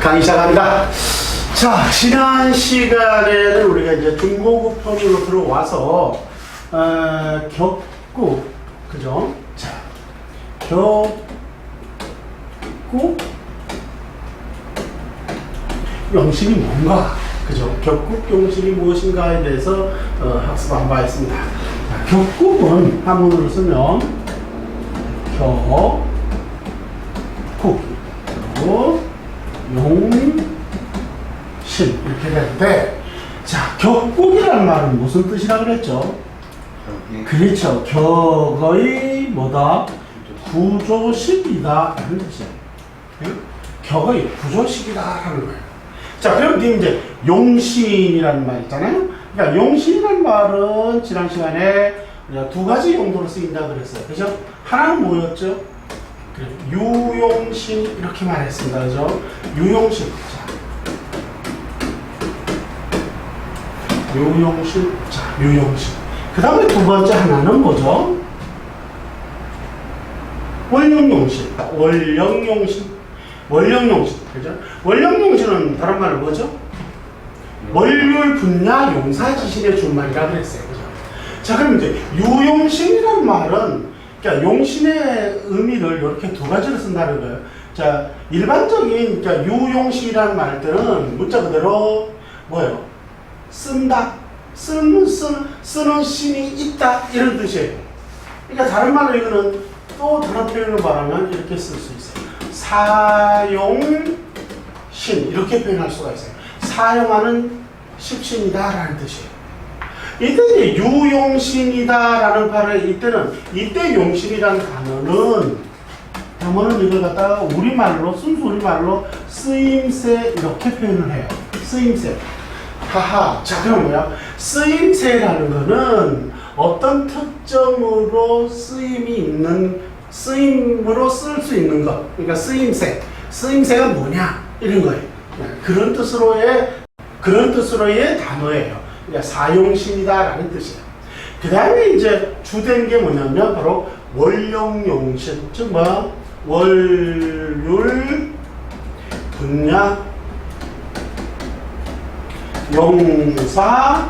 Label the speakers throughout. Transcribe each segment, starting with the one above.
Speaker 1: 강의 시작합니다. 자, 지난 시간에는 우리가 이제 중고급 편으로 들어와서 격국, 그죠? 자, 격국 용식이 뭔가, 그죠? 격국 용식이 무엇인가에 대해서 학습한 바 있습니다. 자, 격국은 한문으로 쓰면 격국, 그리고 용신 이렇게 되는데, 자, 격국이라는 말은 무슨 뜻이라 그랬죠? 그렇죠. 격의 뭐다? 구조식이다 라는 뜻이에요. 격의 구조식이다 라는 거예요. 자, 그럼 이제 용신이라는 말 있잖아요. 그러니까 용신이라는 말은 지난 시간에 두 가지 용도로 쓰인다 그랬어요. 그죠? 하나는 뭐였죠? 유용신 이렇게 말했습니다. 그죠? 유용신. 자, 유용신. 자, 유용신. 그 다음에 두 번째 하나는 뭐죠? 원령용신. 원령용신. 원령용신. 그죠? 원령용신은 다른 말로 뭐죠? 원률 분야 용사지신의 준말이라 그랬어요. 그죠? 자, 그럼 이제 유용신이라는 말은 그러니까 용신의 의미를 이렇게 두 가지로 쓴다는 거예요. 자, 일반적인 그러니까 유용신이라는 말 때는 문자 그대로 뭐예요? 쓴다, 쓰는 신이 있다 이런 뜻이에요. 그러니까 다른 말로 이거는 또 다른 표현으로 말하면 이렇게 쓸 수 있어요. 사용신 이렇게 표현할 수가 있어요. 사용하는 십신이다라는 뜻이에요. 이때 이제 유용신이다라는 말을 이때 용신이라는 단어는 이걸 갖다가 우리말로 순수 우리말로 쓰임새 이렇게 표현을 해요. 쓰임새. 하하. 자, 그럼 뭐야? 쓰임새라는 거는 어떤 특정으로 쓰임으로 쓸 수 있는 것. 그러니까 쓰임새. 쓰임새가 뭐냐? 이런 거예요. 그런 뜻으로의 단어예요. 그러니까 사용신이다라는 뜻이에요. 그 다음에 이제 주된 게 뭐냐면 바로 원령용신. 즉 뭐? 원률 분야 용사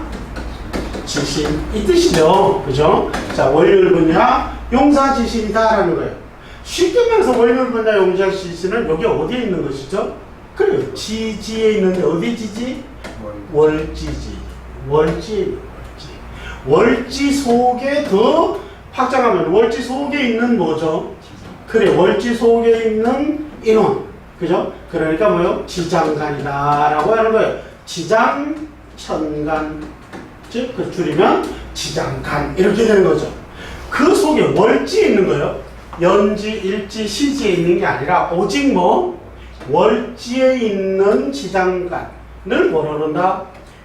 Speaker 1: 지신 이 뜻이죠. 그죠? 자, 원률 분야 용사 지신이다라는 거예요. 쉽게 말해서 원률 분야 용사 지신은 여기 어디에 있는 것이죠? 그래요. 지지에 있는데 어디 지지? 월지지. 월지 속에 더 확장하면 월지 속에 있는 뭐죠? 그래, 월지 속에 있는 인원. 그죠? 그러니까 뭐요? 지장간이다라고 하는 거예요. 지장천간. 즉, 그 줄이면 지장간. 이렇게 되는 거죠. 그 속에 월지에 있는 거예요. 연지, 일지, 시지에 있는 게 아니라 오직 뭐? 월지에 있는 지장간을 뭐라 그런다?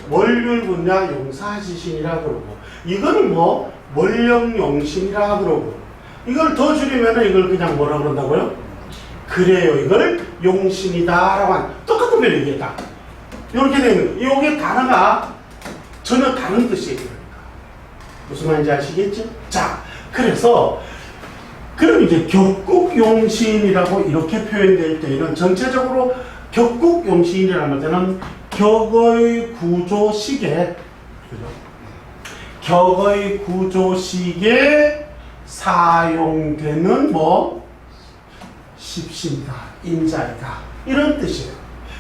Speaker 1: 원률 분야 용사지신이라 그러고, 이거는 뭐 원령용신이라 그러고, 이걸 더 줄이면은 이걸 그냥 뭐라 그런다고요? 그래요. 이걸 용신이다라고 한 똑같은 걸 얘기했다. 이렇게 되는 거. 이게 단어가 전혀 다른 뜻이에요. 그러니까. 무슨 말인지 아시겠죠? 자, 그래서 그럼 이제 격국용신이라고 이렇게 표현될 때는 전체적으로 격국용신이라는 때는 격의 구조식에, 그죠? 격의 구조식에 사용되는 뭐? 십신이다, 인자이다. 이런 뜻이에요.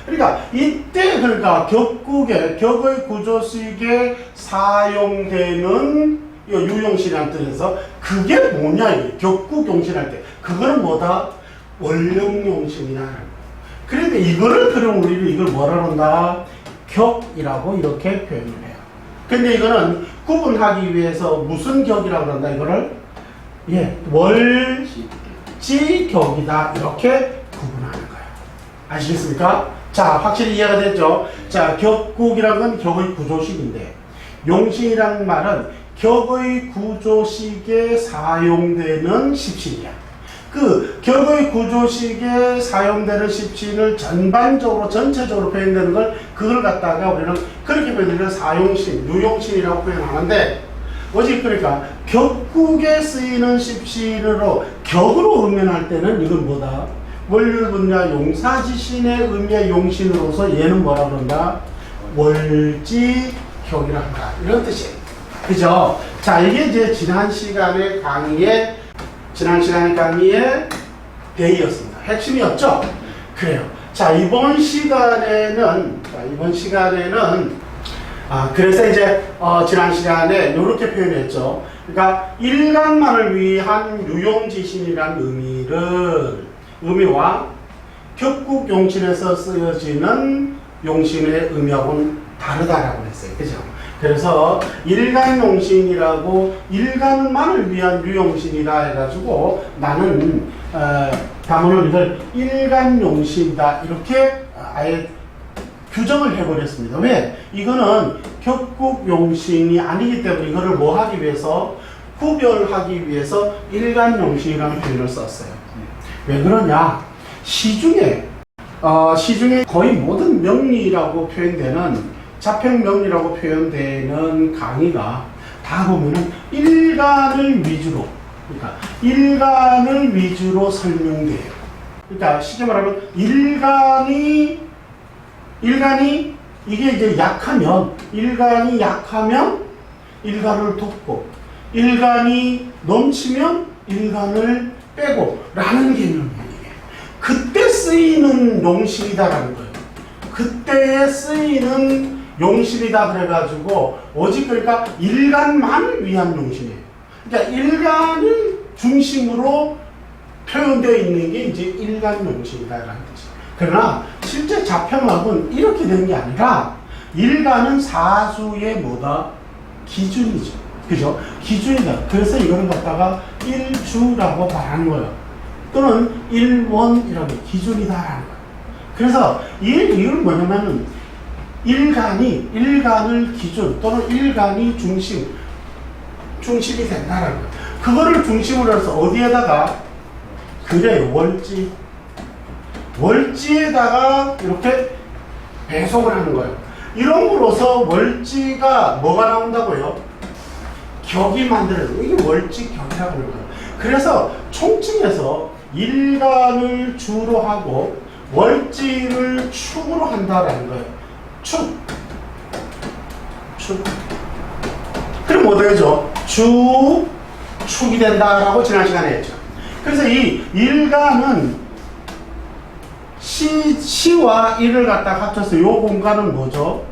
Speaker 1: 그러니까 이때 그러니까 격의 구조식에 사용되는 유용신이라는 뜻에서 그게 뭐냐, 이게. 격국용신할 때. 그거는 뭐다? 원령용신이다. 그런데 이거를 그럼 우리는 이걸 뭐라 그런다? 격이라고 이렇게 표현을 해요. 근데 이거는 구분하기 위해서 무슨 격이라고 그런다? 이거를 월지격이다 이렇게 구분하는 거예요. 아시겠습니까? 자, 확실히 이해가 됐죠? 자, 격국이란 건 격의 구조식인데, 용신이란 말은 격의 구조식에 사용되는 십신이야. 그 격의 구조식에 사용되는 십신을 전체적으로 표현되는 그걸 갖다가 우리는 그렇게 표현되는 사용신, 유용신이라고 표현하는데, 오직 그러니까 격국에 쓰이는 십신으로 격으로 응면할 때는 이건 뭐다? 월요일 분야 용사지신의 의미의 용신으로서 얘는 뭐라 그런다? 월지격이라 한다. 이런 뜻이에요. 그죠? 자, 이게 이제 지난 시간의 강의의 대의였습니다. 핵심이었죠? 그래요. 자, 이번 시간에는 그래서 이제 지난 시간에 이렇게 표현했죠. 그러니까 일간만을 위한 유용지신이라는 의미와 격국용신에서 쓰여지는 용신의 의미하고는 다르다라고 했어요. 그죠? 그래서 일간용신이라고 일간만을 위한 유용신이다 해가지고 나는 담론을 이걸 일간용신이다 이렇게 아예 규정을 해버렸습니다. 왜? 이거는 격국용신이 아니기 때문에 이거를 뭐 하기 위해서 구별하기 위해서 일간용신이라는 표현을 썼어요. 왜 그러냐? 시중에 거의 모든 명리라고 표현되는 자평명리라고 표현되는 강의가 다 보면은 일간을 위주로 설명돼요. 그러니까 쉽게 말하면 일간이 이게 이제 일간이 약하면 일간을 돕고 일간이 넘치면 일간을 빼고 라는 개념이에요. 그때 쓰이는 용신이다라는 거예요. 그때에 쓰이는 용신이다 그래가지고 오직 그러니까 일간만을 위한 용신이에요. 그러니까 일간을 중심으로 표현되어 있는 게 이제 일간 용신이다라는 뜻이에요. 그러나 실제 자평학은 이렇게 된 게 아니라 일간은 사주의 기준이죠. 그죠? 기준이다. 그래서 이거를 갖다가 일주라고 말하는 거예요. 또는 일원이라고 기준이다라는 거예요. 그래서 이 이유는 뭐냐면은 일간을 기준 또는 일간이 중심이 된다라는 거예요. 그거를 중심으로 해서 어디에다가 그래요. 월지에다가 이렇게 배속을 하는 거예요. 이름으로써 월지가 뭐가 나온다고요? 격이 만들어요. 이게 월지격이라고 하는 거예요. 그래서 총칭해서 일간을 주로 하고 월지를 축으로 한다라는 거예요. 축. 그럼 뭐 되죠? 축이 된다라고 지난 시간에 했죠. 그래서 이 일간은 시와 일을 갖다 합쳐서 이 공간은 뭐죠?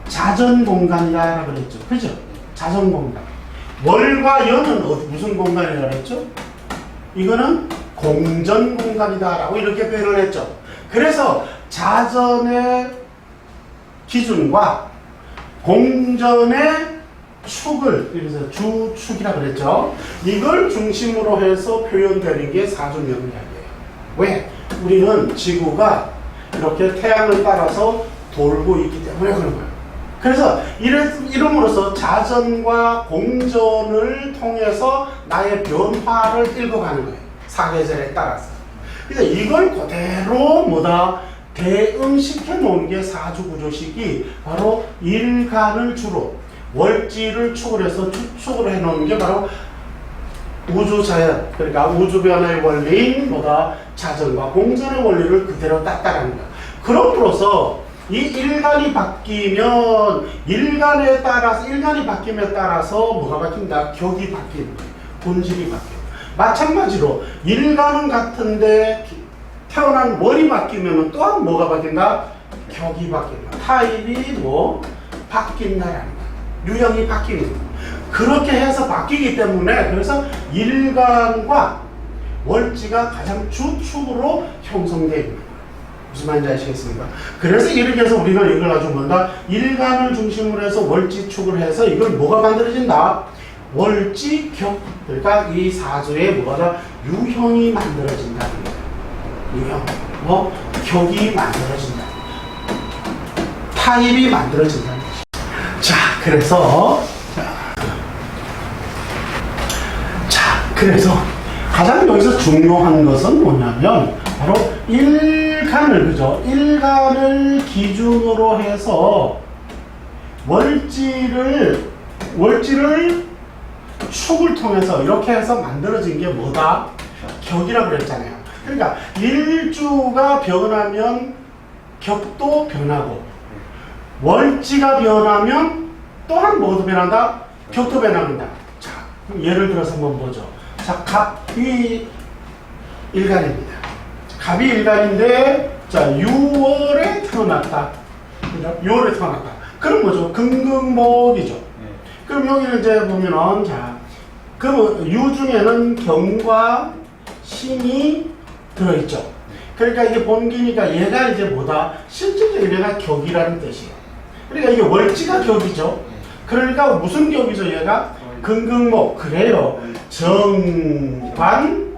Speaker 1: 자전 공간이라 그랬죠. 그죠? 자전 공간. 월과 연은 무슨 공간이라고 그랬죠? 이거는 공전 공간이다라고 이렇게 표현을 했죠. 그래서 자전의 기준과 공전의 축을, 그래서 주축이라고 그랬죠. 이걸 중심으로 해서 표현되는 게 사주명리학이에요. 왜? 우리는 지구가 이렇게 태양을 따라서 돌고 있기 때문에 그런 거예요. 그래서 이름으로써 자전과 공전을 통해서 나의 변화를 읽어가는 거예요. 사계절에 따라서. 그래서 이걸 그대로 대응시켜 놓은 게 사주구조식이 바로 일간을 주로 월지를 축을 해서 축으로 해 놓은 게 바로 우주자연, 그러니까 우주변화의 원리인 자전과 공전의 원리를 그대로 따라가는 거예요. 그럼으로써 이 일간이 바뀌면 일간이 바뀜에 따라서 뭐가 바뀐다? 격이 바뀌는 거예요. 본질이 바뀌어요. 마찬가지로 일간은 같은데 태어난 월이 바뀌면 또한 뭐가 바뀐다? 격이 바뀐다. 타입이 바뀐다라는 거예요. 유형이 바뀌는 거예요. 그렇게 해서 바뀌기 때문에 그래서 일간과 월지가 가장 주축으로 형성되어 있는 거예요. 무슨 말인지 아시겠습니까? 그래서 이렇게 해서 우리가 이걸 가지고 일간을 중심으로 해서 월지축을 해서 이걸 뭐가 만들어진다? 월지격. 그러니까 이 사주에 유형이 만들어진다는 거예요. 유형. 격이 만들어진다. 타입이 만들어진다는 거죠. 자, 그래서 가장 여기서 중요한 것은 뭐냐면 바로 일간을 기준으로 해서 월지를 축을 통해서 이렇게 해서 만들어진 게 격이라고 그랬잖아요. 그러니까 일주가 변하면 격도 변하고 월지가 변하면 또한 뭐도 변한다? 격도 변합니다. 자, 그럼 예를 들어서 한번 보죠. 자, 갑이 일간입니다. 갑이 일간인데 자, 6월에 태어났다. 6월에 태어났다. 그럼 뭐죠? 금금목이죠. 그럼 여기를 이제 보면은 자, 그럼 유 중에는 경과 신이 들어있죠. 그러니까 이게 본기니까 얘가 이제 뭐다? 실질적으로 얘가 격이라는 뜻이에요. 그러니까 이게 월지가 격이죠. 그러니까 무슨 격이죠 얘가? 금금목. 그래요. 정관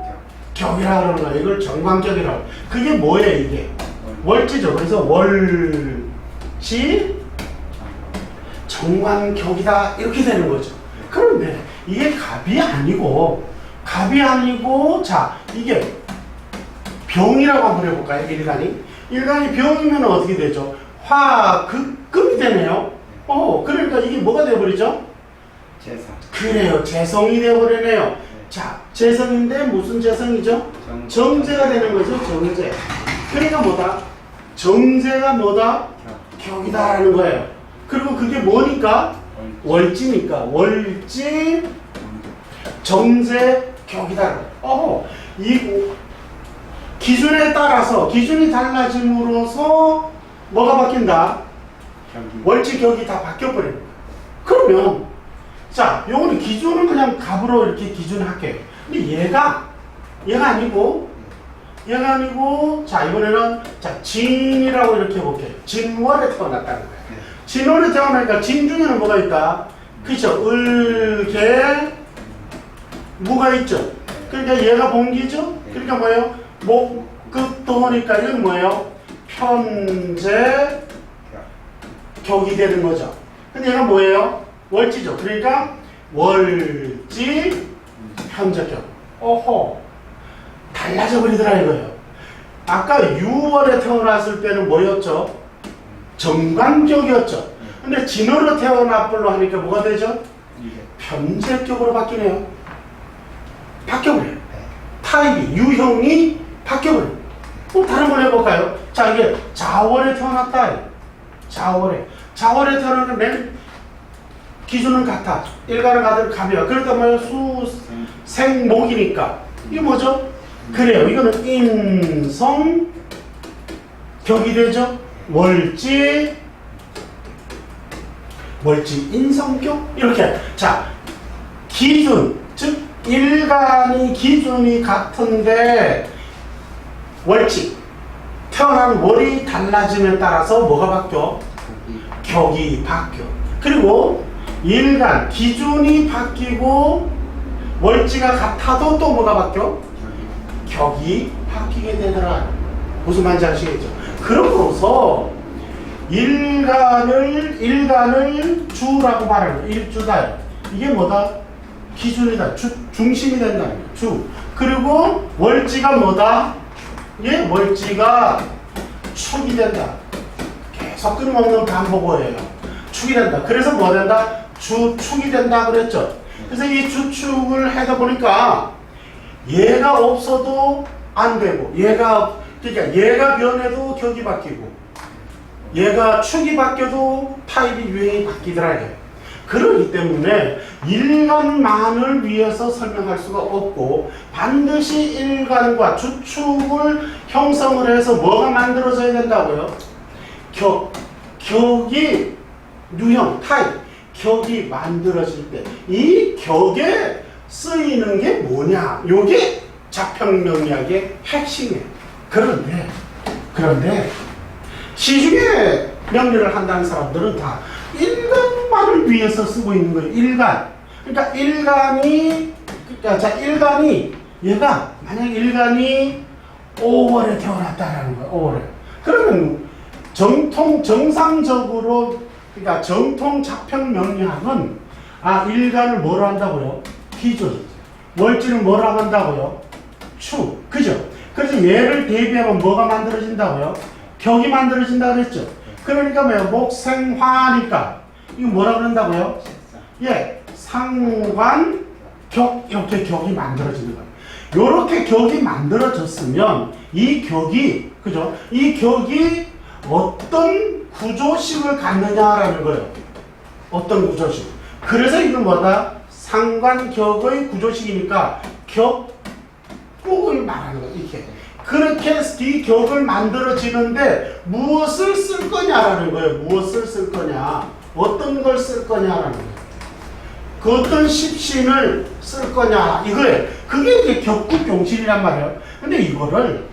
Speaker 1: 격이라 그러는 거예요. 이걸 정관격이라고. 그게 뭐예요 이게? 월지죠. 그래서 월지 정관격이다 이렇게 되는 거죠. 그런데 이게 갑이 아니고 자 이게 병이라고 한번 해볼까요? 일간이 병이면 어떻게 되죠? 화극금이 되네요. 그러니까 이게 뭐가 되어버리죠?
Speaker 2: 재성.
Speaker 1: 그래요. 재성이 되어버리네요. 자, 재성인데 무슨 재성이죠? 정제가 되는 거죠. 정제. 그러니까 뭐다? 정제가 뭐다? 격이다라는 거예요. 그리고 그게 뭐니까? 월지니까. 월지 정제 격이다. 이 기준에 따라서 기준이 달라짐으로써 뭐가 바뀐다? 월지 격이 다 바뀌어버립니다. 그러면 자, 요거는 기준은 그냥 갑으로 이렇게 기준할게요. 근데 얘가 아니고 자, 이번에는 자, 진이라고 이렇게 해볼게요. 진월에 태어났다는 거예요. 진월에 태어나니까 진 중에는 뭐가 있다? 그쵸? 을개 무가 있죠? 그러니까 얘가 본기죠? 그러니까 뭐예요? 목극도 하니까 이건 뭐예요? 편제 격이 되는 거죠. 근데 얘가 뭐예요? 월지죠. 그러니까 월지 편제격. 달라져 버리더라 이거예요. 아까 6월에 태어났을 때는 뭐였죠? 정관격이었죠. 근데 진월로 태어났불로 하니까 뭐가 되죠? 편제격으로 바뀌네요. 바뀌어버려요. 타입이 유형이 바뀌어버려요. 다른 걸 해볼까요? 자, 이게 자월에 태어났다. 자월에 태어나는 맨 기준은 같아. 일간을 가면 그러다 보면 수생목이니까 이게 뭐죠? 그래요. 이거는 인성 격이 되죠. 월지 인성격 이렇게. 자, 기준 즉 일간이 기준이 같은데 월지 태어난 월이 달라짐에 따라서 뭐가 바뀌어? 격이 바뀌어. 그리고 일간 기준이 바뀌고 월지가 같아도 또 뭐가 바뀌어? 격이 바뀌게 되더라. 무슨 말인지 아시겠죠? 그럼으로써 일간을 주라고 말하는 일주다. 이게 뭐다? 기준이다. 중심이 된다. 주. 그리고 월지가 뭐다? 예, 월지가 축이 된다. 계속 끊임없는 반복어예요. 축이 된다. 그래서 뭐 된다? 주축이 된다 그랬죠. 그래서 이 주축을 하다 보니까 얘가 없어도 안 되고 그러니까 얘가 변해도 격이 바뀌고 얘가 축이 바뀌어도 타입이 유형이 바뀌더라 이거예요. 그렇기 때문에 일간만을 위해서 설명할 수가 없고 반드시 일간과 주축을 형성을 해서 뭐가 만들어져야 된다고요? 격이 유형, 타입, 격이 만들어질 때 이 격에 쓰이는 게 뭐냐? 요게 자평명리학의 핵심이에요. 그런데 시중에 명리를 한다는 사람들은 다 일간만을 위해서 쓰고 있는 거예요. 일간. 그러니까 일간이 얘가 만약 일간이 5월에 태어났다라는 거예요. 5월에. 그러면 정상적으로 그러니까 정통 자평 명리학은 일간을 뭐로 한다고요? 기준. 월지는 뭐로 한다고요? 축. 그죠? 그래서 얘를 대비하면 뭐가 만들어진다고요? 격이 만들어진다 그랬죠? 그러니까 뭐예요? 목생화니까 이거 뭐라 그런다고요? 예, 상관 격 이렇게 격이 만들어지는 거예요. 요렇게 격이 만들어졌으면 이 격이, 그죠? 이 격이 어떤 구조식을 갖느냐라는 거예요. 어떤 구조식. 그래서 이건 뭐다? 상관격의 구조식이니까 격국을 말하는 거예요. 이렇게. 그렇게 이 격을 만들어지는데 무엇을 쓸 거냐라는 거예요. 무엇을 쓸 거냐. 어떤 걸 쓸 거냐라는 거예요. 그 어떤 십신을 쓸 거냐 이거예요. 그게 이제 격국용신이란 말이에요. 근데 이거를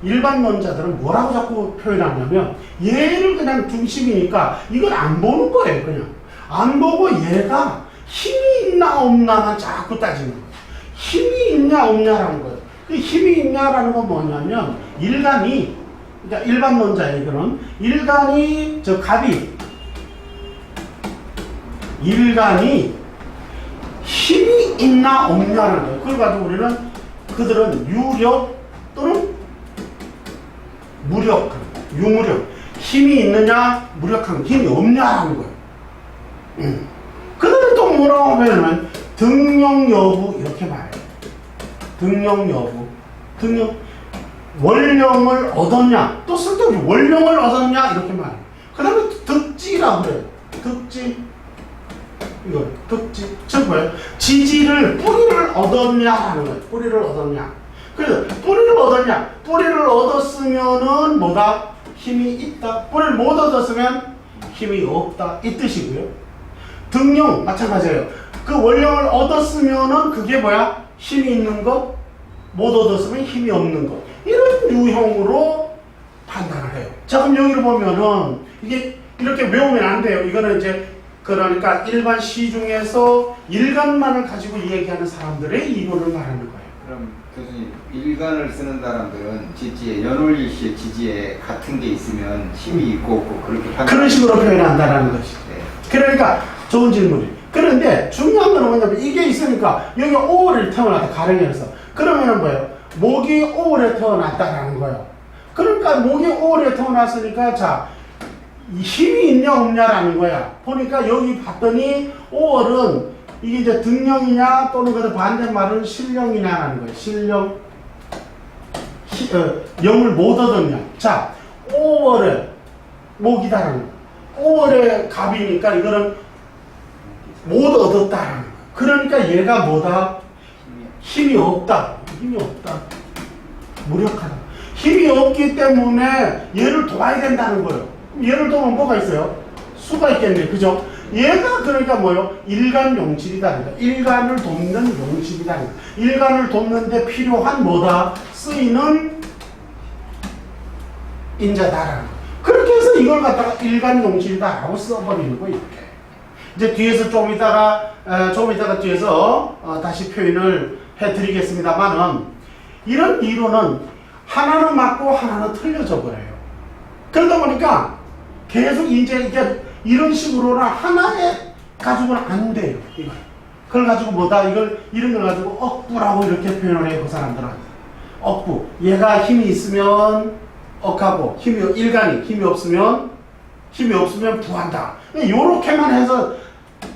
Speaker 1: 일반론자들은 뭐라고 자꾸 표현하냐면 얘를 그냥 중심이니까 이걸 안 보는 거예요. 그냥 안 보고 얘가 힘이 있나 없나만 자꾸 따지는 거예요. 힘이 있냐 없냐라는 거예요. 그 힘이 있냐라는 건 뭐냐면 일간이, 그러니까 일반론자의 이거는 일간이 저 갑이 일간이 힘이 있나 없냐는 거예요. 그걸 가지고 우리는 그들은 유력 또는 무력, 유무력, 힘이 있느냐 무력한 힘이 없냐라는 거예요. 그들은 또 뭐라고 하면 등용 여부 이렇게 말해요. 등용 여부, 등용 원령을 얻었냐 또 쓸데없이 원령을 얻었냐 이렇게 말해요. 그 다음에 득지라고 그래요. 득지 이거 득지 즉 뭐예요? 지지를 뿌리를 얻었냐라는 거예요. 뿌리를 얻었냐. 그래서 뿌리를 얻었냐. 뿌리를 얻었으면은 뭐다? 힘이 있다. 뿌리를 못 얻었으면 힘이 없다 이 뜻이고요. 등용 마찬가지예요. 그 원령을 얻었으면은 그게 뭐야? 힘이 있는 것, 못 얻었으면 힘이 없는 것. 이런 유형으로 판단을 해요. 자, 그럼 여기를 보면은 이게 이렇게 외우면 안 돼요. 이거는 이제 그러니까 일반 시중에서 일간만을 가지고 얘기하는 사람들의 이론을 말하는 거예요.
Speaker 2: 그럼 교수님, 일간을 쓰는 사람들은 지지에 연월일시의 지지에 같은 게 있으면 힘이 있고 없고 그렇게
Speaker 1: 그런 식으로 표현한다는 것이.
Speaker 2: 네.
Speaker 1: 그러니까 좋은 질문이. 그런데 중요한 건 뭐냐면 이게 있으니까 여기 5월에 태어났다 가령에서 그러면은 뭐예요? 목이 5월에 태어났다라는 거예요. 그러니까 목이 5월에 태어났으니까 자 힘이 있냐 없냐라는 거야. 보니까 여기 봤더니 5월은 이게 이제 등령이냐 또는 그 반대말은 신령이냐라는 거예요. 신령 영을 못 얻었냐. 자 5월에 목이다라는 거예요. 5월에 갑이니까 이거는 못 얻었다라는 거예요. 그러니까 얘가 뭐다? 힘이 없다. 힘이 없다. 무력하다. 힘이 없기 때문에 얘를 도와야 된다는 거예요. 얘를 도우면 뭐가 있어요? 수가 있겠네. 그죠? 얘가 그러니까 뭐요? 일간 용질이다. 일간을 돕는 용질이다. 일간을 돕는데 필요한 뭐다? 쓰이는 인자다라는 거. 그렇게 해서 이걸 갖다가 일간 용질이다라고 써버리는 거 이렇게. 이제 뒤에서 좀 이따가 뒤에서 다시 표현을 해드리겠습니다만은 이런 이론은 하나는 맞고 하나는 틀려져 버려요. 그러다 보니까 계속 이제 이런 식으로는 하나에 가지고는 안 돼요. 이걸. 그걸 가지고 뭐다? 이런 걸 가지고 억부라고 이렇게 표현을 해요. 그 사람들은. 억부. 얘가 힘이 있으면 억하고 일간이 힘이 없으면 부한다. 요렇게만 해서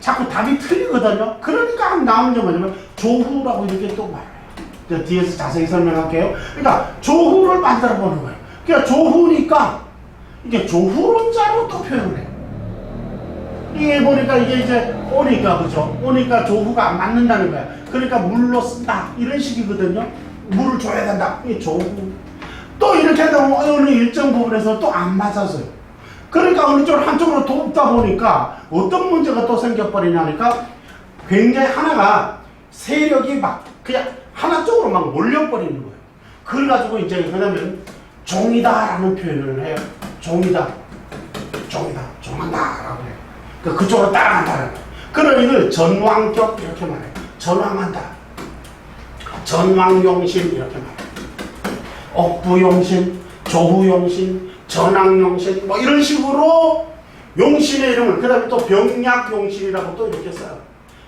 Speaker 1: 자꾸 답이 틀리거든요. 그러니까 나오는 게 뭐냐면 조후라고 이렇게 또 말해요. 뒤에서 자세히 설명할게요. 그러니까 조후를 만들어 보는 거예요. 그러니까 조후니까 이게 조후론자로 또 표현을 해요. 이게 보니까 이게 이제 오니까 그죠? 오니까 조후가 안 맞는다는 거야. 그러니까 물로 쓴다 이런 식이거든요. 물을 줘야 된다. 이게 조후. 또 이렇게 되면 어느 일정 부분에서 또 안 맞아서요. 그러니까 어느 쪽으로 한쪽으로 돕다 보니까 어떤 문제가 또 생겨버리냐니까 굉장히 하나가 세력이 막 그냥 하나 쪽으로 막 몰려버리는 거예요. 그걸 가지고 이제 그러면 종이다라는 표현을 해요. 종한다라고 해요. 그쪽으로 따라간다는 거예요. 그런 이걸 전왕격 이렇게 말해요. 전왕한다. 전왕용신 이렇게 말해요. 억부용신, 조후용신, 전왕용신 뭐 이런 식으로 용신의 이름을 그 다음에 또 병약용신이라고 또 이렇게 써요.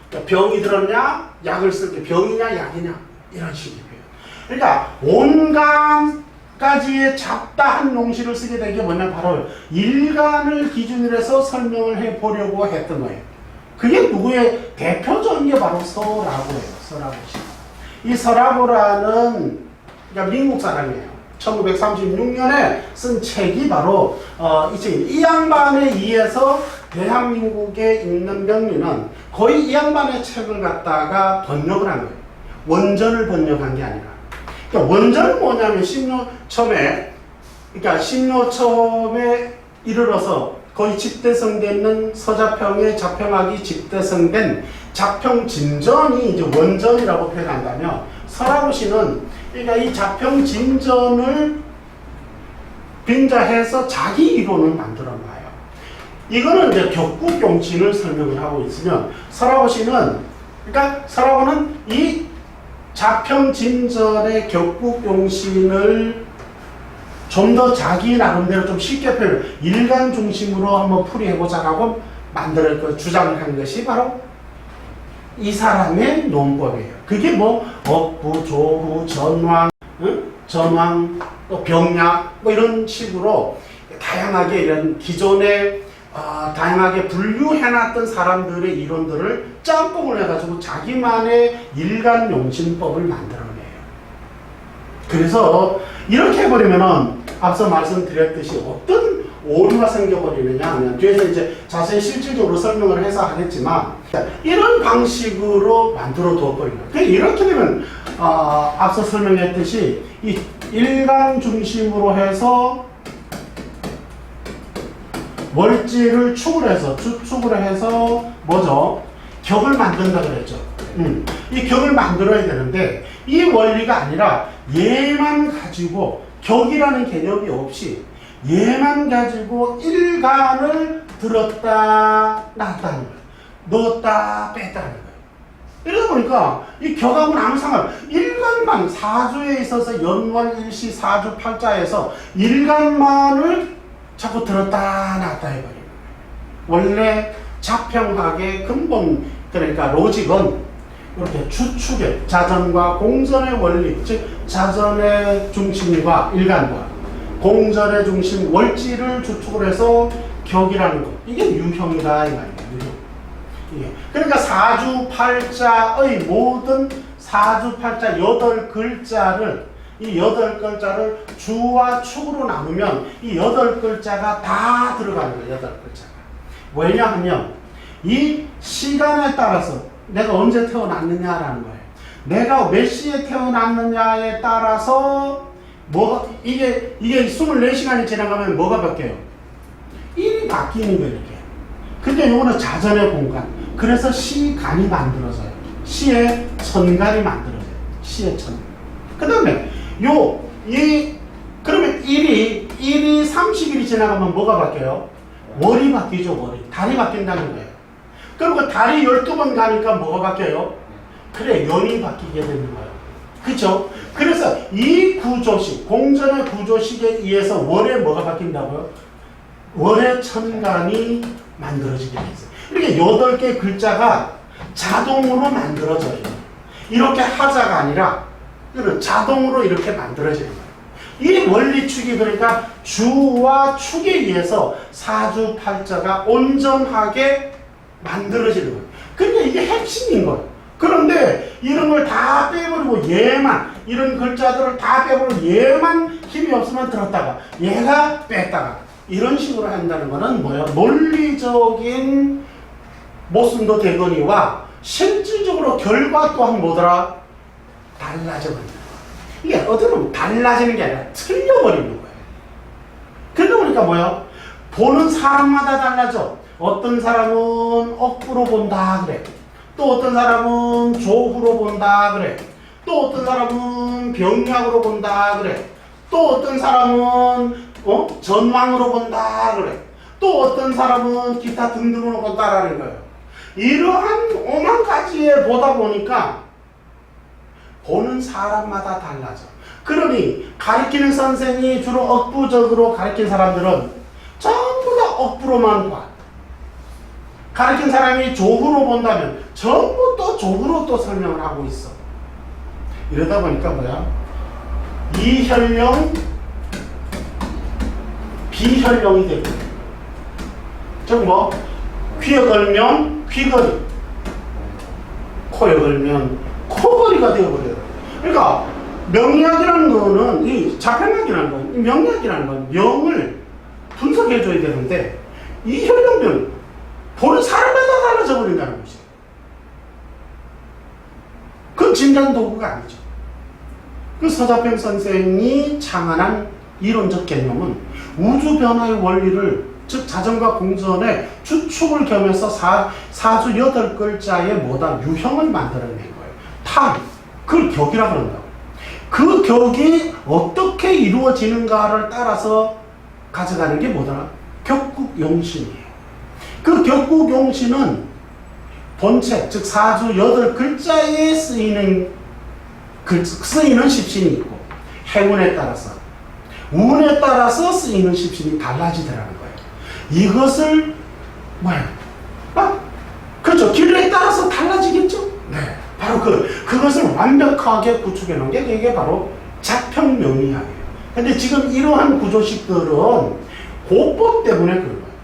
Speaker 1: 그러니까 병이 들었냐 약을 쓸 때 병이냐 약이냐 이런 식이에요. 그러니까 온갖 가지의 잡다한 용신을 쓰게 된 게 뭐냐면 바로 일간을 기준으로 해서 설명을 해보려고 했던 거예요. 그게 누구의 대표적인 게 바로 서라고 해요. 서라고 씨. 이 서라보라는 그러니까 미국 사람이에요. 1936년에 쓴 책이 바로 이 책. 이 양반에 의해서 대한민국에 있는 명리는 거의 이 양반의 책을 갖다가 번역을 한 거예요. 원전을 번역한 게 아니라. 그러니까 원전은 뭐냐면 신료첨에 이르러서 거의 집대성되는 서자평의 자평학이 집대성된 자평진전이 이제 원전이라고 표현한다면 서라보 씨는 그러니까 이 자평진전을 빙자해서 자기 이론을 만들어 놔요. 이거는 이제 격국용신을 설명을 하고 있으면 서라보 씨는 그러니까 서라보는 이 자평진전의 격국용신을 좀 더 자기 나름대로 좀 쉽게 표현, 일간 중심으로 한번 풀이해보자라고 주장을 한 것이 바로 이 사람의 논법이에요. 그게 뭐 억부, 조후, 전왕, 전왕, 또 병약 뭐 이런 식으로 다양하게 이런 기존에 다양하게 분류해놨던 사람들의 이론들을 짬뽕을 해가지고 자기만의 일간 용신법을 만들어내요. 그래서 이렇게 해버리면은 앞서 말씀드렸듯이 어떤 오류가 생겨버리느냐 하면 뒤에서 이제 자세히 실질적으로 설명을 해서 하겠지만 이런 방식으로 만들어 둬버리는 거예요. 이렇게 되면 앞서 설명했듯이 이 일간 중심으로 해서 월지를 추측을 해서 뭐죠? 격을 만든다 그랬죠. 이 격을 만들어야 되는데 이 원리가 아니라 얘만 가지고 격이라는 개념이 없이 얘만 가지고 일간을 들었다 놨다는 거예요. 넣었다 뺐다는 거예요. 이러다 보니까 이 격하고는 아무 상관, 일간만 사주에 있어서 연월일시 사주 팔자에서 일간만을 자꾸 들었다 놨다 해버리는 거예요. 원래 자평학의 근본, 그러니까 로직은 이렇게 추측의 자전과 공전의 원리, 즉 자전의 중심과 일간과 공전의 중심 월지를 주축을 해서 격이라는 것, 이게 유형이다 이 말이에요. 유형. 그러니까 사주팔자의 모든 사주팔자 8글자를 이 8글자를 주와 축으로 나누면 이 8글자가 다 들어가는 거예요. 8글자가. 왜냐하면 이 시간에 따라서 내가 언제 태어났느냐라는 거예요. 내가 몇 시에 태어났느냐에 따라서 이게 24시간이 지나가면 뭐가 바뀌어요? 일이 바뀌는 거예요, 이렇게. 근데 요거는 자전의 공간. 그래서 시간이 만들어져요. 시의 천간이 만들어져요. 시의 천간. 그 다음에 그러면 일이 30일이 지나가면 뭐가 바뀌어요? 월이 바뀌죠, 월이. 달이 바뀐다는 거예요. 그럼 그 달이 12번 가니까 뭐가 바뀌어요? 그래, 연이 바뀌게 되는 거예요. 그쵸? 그래서 이 구조식, 공전의 구조식에 의해서 월에 뭐가 바뀐다고요? 월의 천간이 만들어지게 됐어요. 이렇게 8개 글자가 자동으로 만들어져요. 이렇게 하자가 아니라 자동으로 이렇게 만들어지는 거예요. 이 원리축이 그러니까 주와 축에 의해서 사주팔자가 온전하게 만들어지는 거예요. 그러니까 이게 핵심인 거예요. 그런데 이런 걸 다 빼버리고 얘만, 이런 글자들을 다 빼버리고 얘만 힘이 없으면 들었다가 얘가 뺐다가 이런 식으로 한다는 거는 뭐예요? 논리적인 모순도 되거니와 실질적으로 결과 또한 뭐더라? 달라져 버린다. 이게 어떻게 보면 달라지는 게 아니라 틀려버리는 거예요. 그러다 보니까 뭐예요? 보는 사람마다 달라져. 어떤 사람은 억부로 본다 그래. 또 어떤 사람은 조후로 본다 그래. 또 어떤 사람은 병약으로 본다 그래. 또 어떤 사람은 전왕으로 본다 그래. 또 어떤 사람은 기타 등등으로 본다라는 거예요. 이러한 5만 가지에 보다 보니까 보는 사람마다 달라져. 그러니 가르치는 선생이 주로 억부적으로 가르친 사람들은 전부 다 억부로만 봐. 가르친 사람이 조후로 본다면 전부 또 조후로 또 설명을 하고 있어. 이러다 보니까 뭐야? 이혈령, 비혈령이 되고, 즉 뭐 귀에 걸면 귀걸이, 코에 걸면 코걸이가 되어버려요. 그러니까 명리학이라는 거는 이 자폐학이라는 건, 이 명리학이라는 건 명을 분석해줘야 되는데 이 혈령병 보는 사람마다 달라져 버린다는 것이에요. 그건 진단 도구가 아니죠. 그 서자평 선생이 창안한 이론적 개념은 우주 변화의 원리를, 즉 자전과 공전의 주축을 겸해서 사주 8글자의 뭐다 유형을 만들어낸 거예요. 타임, 그걸 격이라고 그런다고. 그 격이 어떻게 이루어지는가를 따라서 가져가는 게 뭐더라? 격국용신이에요. 그 격국용신은 본체, 즉 사주 8글자에 쓰이는 십신이 있고 행운에 따라서 운에 따라서 쓰이는 십신이 달라지더라는 거예요. 이것을 뭐야? 그렇죠. 길에 따라서 달라지겠죠? 네. 바로 그것을 완벽하게 구축해 놓은 게 이게 바로 자평명리학이에요. 근데 지금 이러한 구조식들은 고법 때문에 그런 거예요.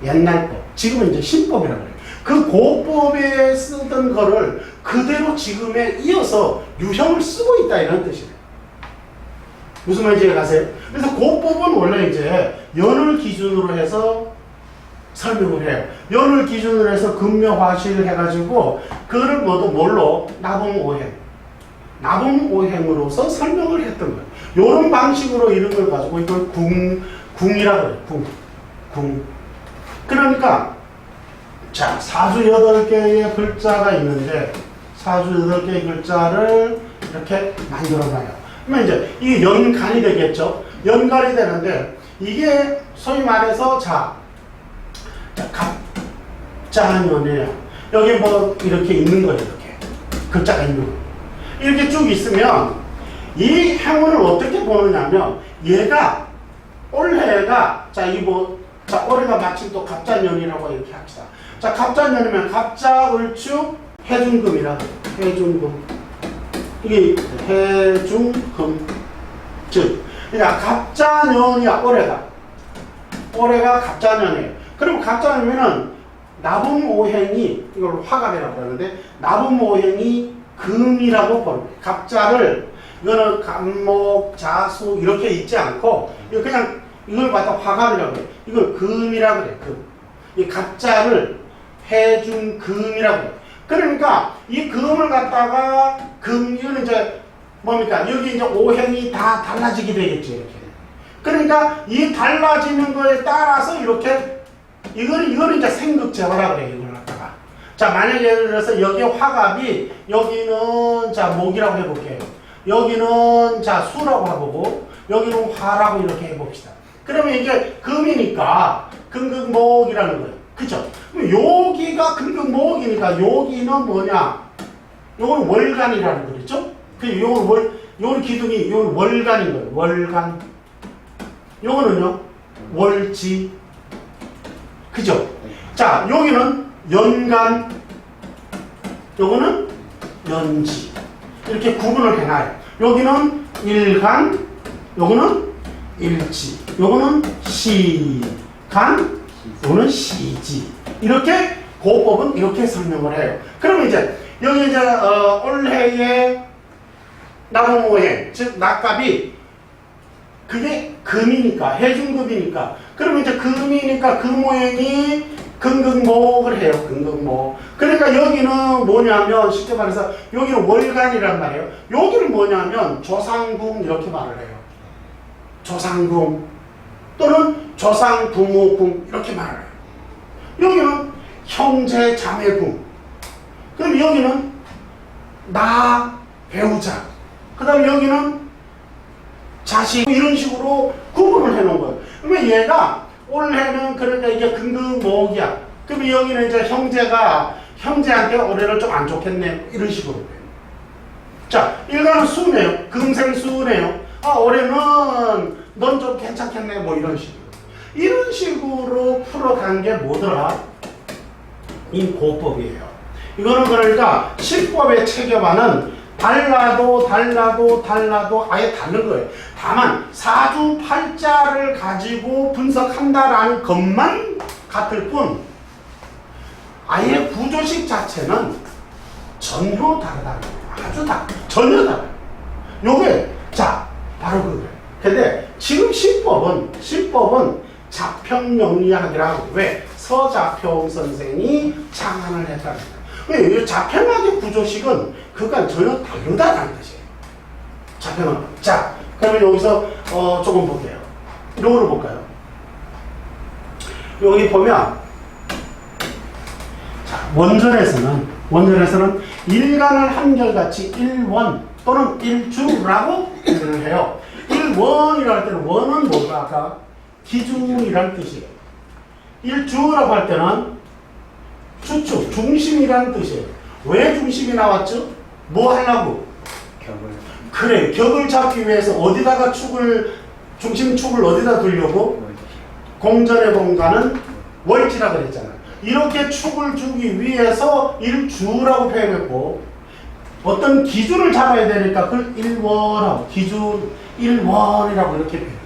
Speaker 1: 옛날 법. 지금은 이제 신법이라고 해요. 그 고법에 쓰던 거를 그대로 지금에 이어서 유형을 쓰고 있다 이런 뜻이에요. 무슨 말인지 가세요? 그래서 고법은 원래 이제 연을 기준으로 해서 설명을 해요. 연을 기준으로 해서 금묘화실 해가지고 그거를 뭘로? 나봉오행으로서 설명을 했던 거예요. 이런 방식으로 이런 걸 가지고 이걸 궁이라고 해요. 궁. 그러니까 자, 사주 8개의 글자가 있는데 사주 8개의 글자를 이렇게 만들어놔요. 그러면 이제 이게 연간이 되겠죠. 연간이 되는데 이게 소위 말해서 갑자년이에요. 여기 뭐 이렇게 있는 거예요. 이렇게 글자가 있는 거예요. 이렇게 쭉 있으면 이 행운을 어떻게 보느냐면 얘가 올해가 올해가 마침 또 갑자년이라고 이렇게 합시다. 자, 갑자년이면 갑자을축 해중금이라 해중금. 이게 해중금. 즉, 그러니까 갑자년이야, 올해가 갑자년이에요. 그럼 갑자년이면은 나봉오행이, 이걸 화갑이라고 하는데, 나봉오행이 금이라고 보는 거예요. 갑자를, 이거는 간목, 자수, 이렇게 있지 않고, 이거 그냥, 이걸 갖다 화갑이라고 해요. 이걸 금이라고 해요, 금. 이 갑자를 해중금이라고 해요. 그러니까, 이 금을 갖다가, 이거는 이제, 뭡니까? 여기 이제 오행이 다 달라지게 되겠죠, 이렇게. 그러니까, 이 달라지는 거에 따라서 이렇게, 이거는 이제 생극재화라고 그래요, 이걸 갖다가. 자, 만약에 예를 들어서 여기 화갑이, 여기는, 목이라고 해볼게요. 여기는, 수라고 해보고, 여기는 화라고 이렇게 해봅시다. 그러면 이게 금이니까, 금극목이라는 거예요. 그쵸? 그럼 여기가 금극목이니까, 여기는 뭐냐? 요거는 월간이라는 거겠죠? 요거는 기둥이, 요거는 월간인 거예요. 월간. 요거는요, 월지. 그죠? 자, 여기는 연간, 요거는 연지. 이렇게 구분을 해놔요. 여기는 일간, 요거는 일지. 요거는 시간, 요거는 시지. 이렇게, 고법은 이렇게 설명을 해요. 그러면 이제, 여기 이제, 올해의 나봉오행, 즉, 낙갑이, 그게 금이니까, 해중금이니까. 그러면 이제 금이니까 금오행이 금극목을 해요, 금극목. 그러니까 여기는 뭐냐면, 쉽게 말해서, 여기는 월간이란 말이에요. 여기는 뭐냐면, 조상궁, 이렇게 말을 해요. 조상궁. 또는 조상부모궁, 이렇게 말을 해요. 여기는 형제, 자매궁. 그럼 여기는 나, 배우자. 그 다음에 여기는 자식, 이런 식으로 구분을 해놓은 거예요. 그러면 얘가 올해는 그러니까 이게 금극목이야. 그러면 여기는 이제 형제한테 올해는 좀 안 좋겠네. 이런 식으로. 자, 일간은 수네요. 금생수네요. 올해는 넌 좀 괜찮겠네. 뭐 이런 식으로. 이런 식으로 풀어간 게 뭐더라? 이 고법이에요. 이거는 그러니까 실법의 체계와는 달라도 아예 다른 거예요. 다만 사주팔자를 가지고 분석한다라는 것만 같을 뿐 아예 구조식 자체는 전혀 다르다는 거예요. 아주 전혀 달라요. 요게, 자, 바로 그거예요. 근데 지금 신법은 자평영리학이라고, 왜? 서자평 선생이 창안을 했다는 거예요. 왜? 이 자평학의 구조식은 그간 전혀 다르다는 뜻이에요. 자평은. 자, 그러면 여기서, 조금 볼게요. 이쪽으로 볼까요? 여기 보면, 자, 원전에서는 일간을 한결같이 일원 또는 일주라고 표현을 해요. 일원이라고 할 때는 원은 뭐가 아까 기준이라는 뜻이에요. 일주라고 할 때는 주축, 중심이라는 뜻이에요. 왜 중심이 나왔죠? 뭐 하려고?
Speaker 2: 격을.
Speaker 1: 그래, 격을 잡기 위해서 어디다가 중심축을 어디다 두려고? 공전의 공간은 월지라고 그랬잖아요. 이렇게 축을 주기 위해서 일주라고 표현했고, 어떤 기준을 잡아야 되니까 그걸 일원하고 기준, 일원이라고 이렇게 표현해요.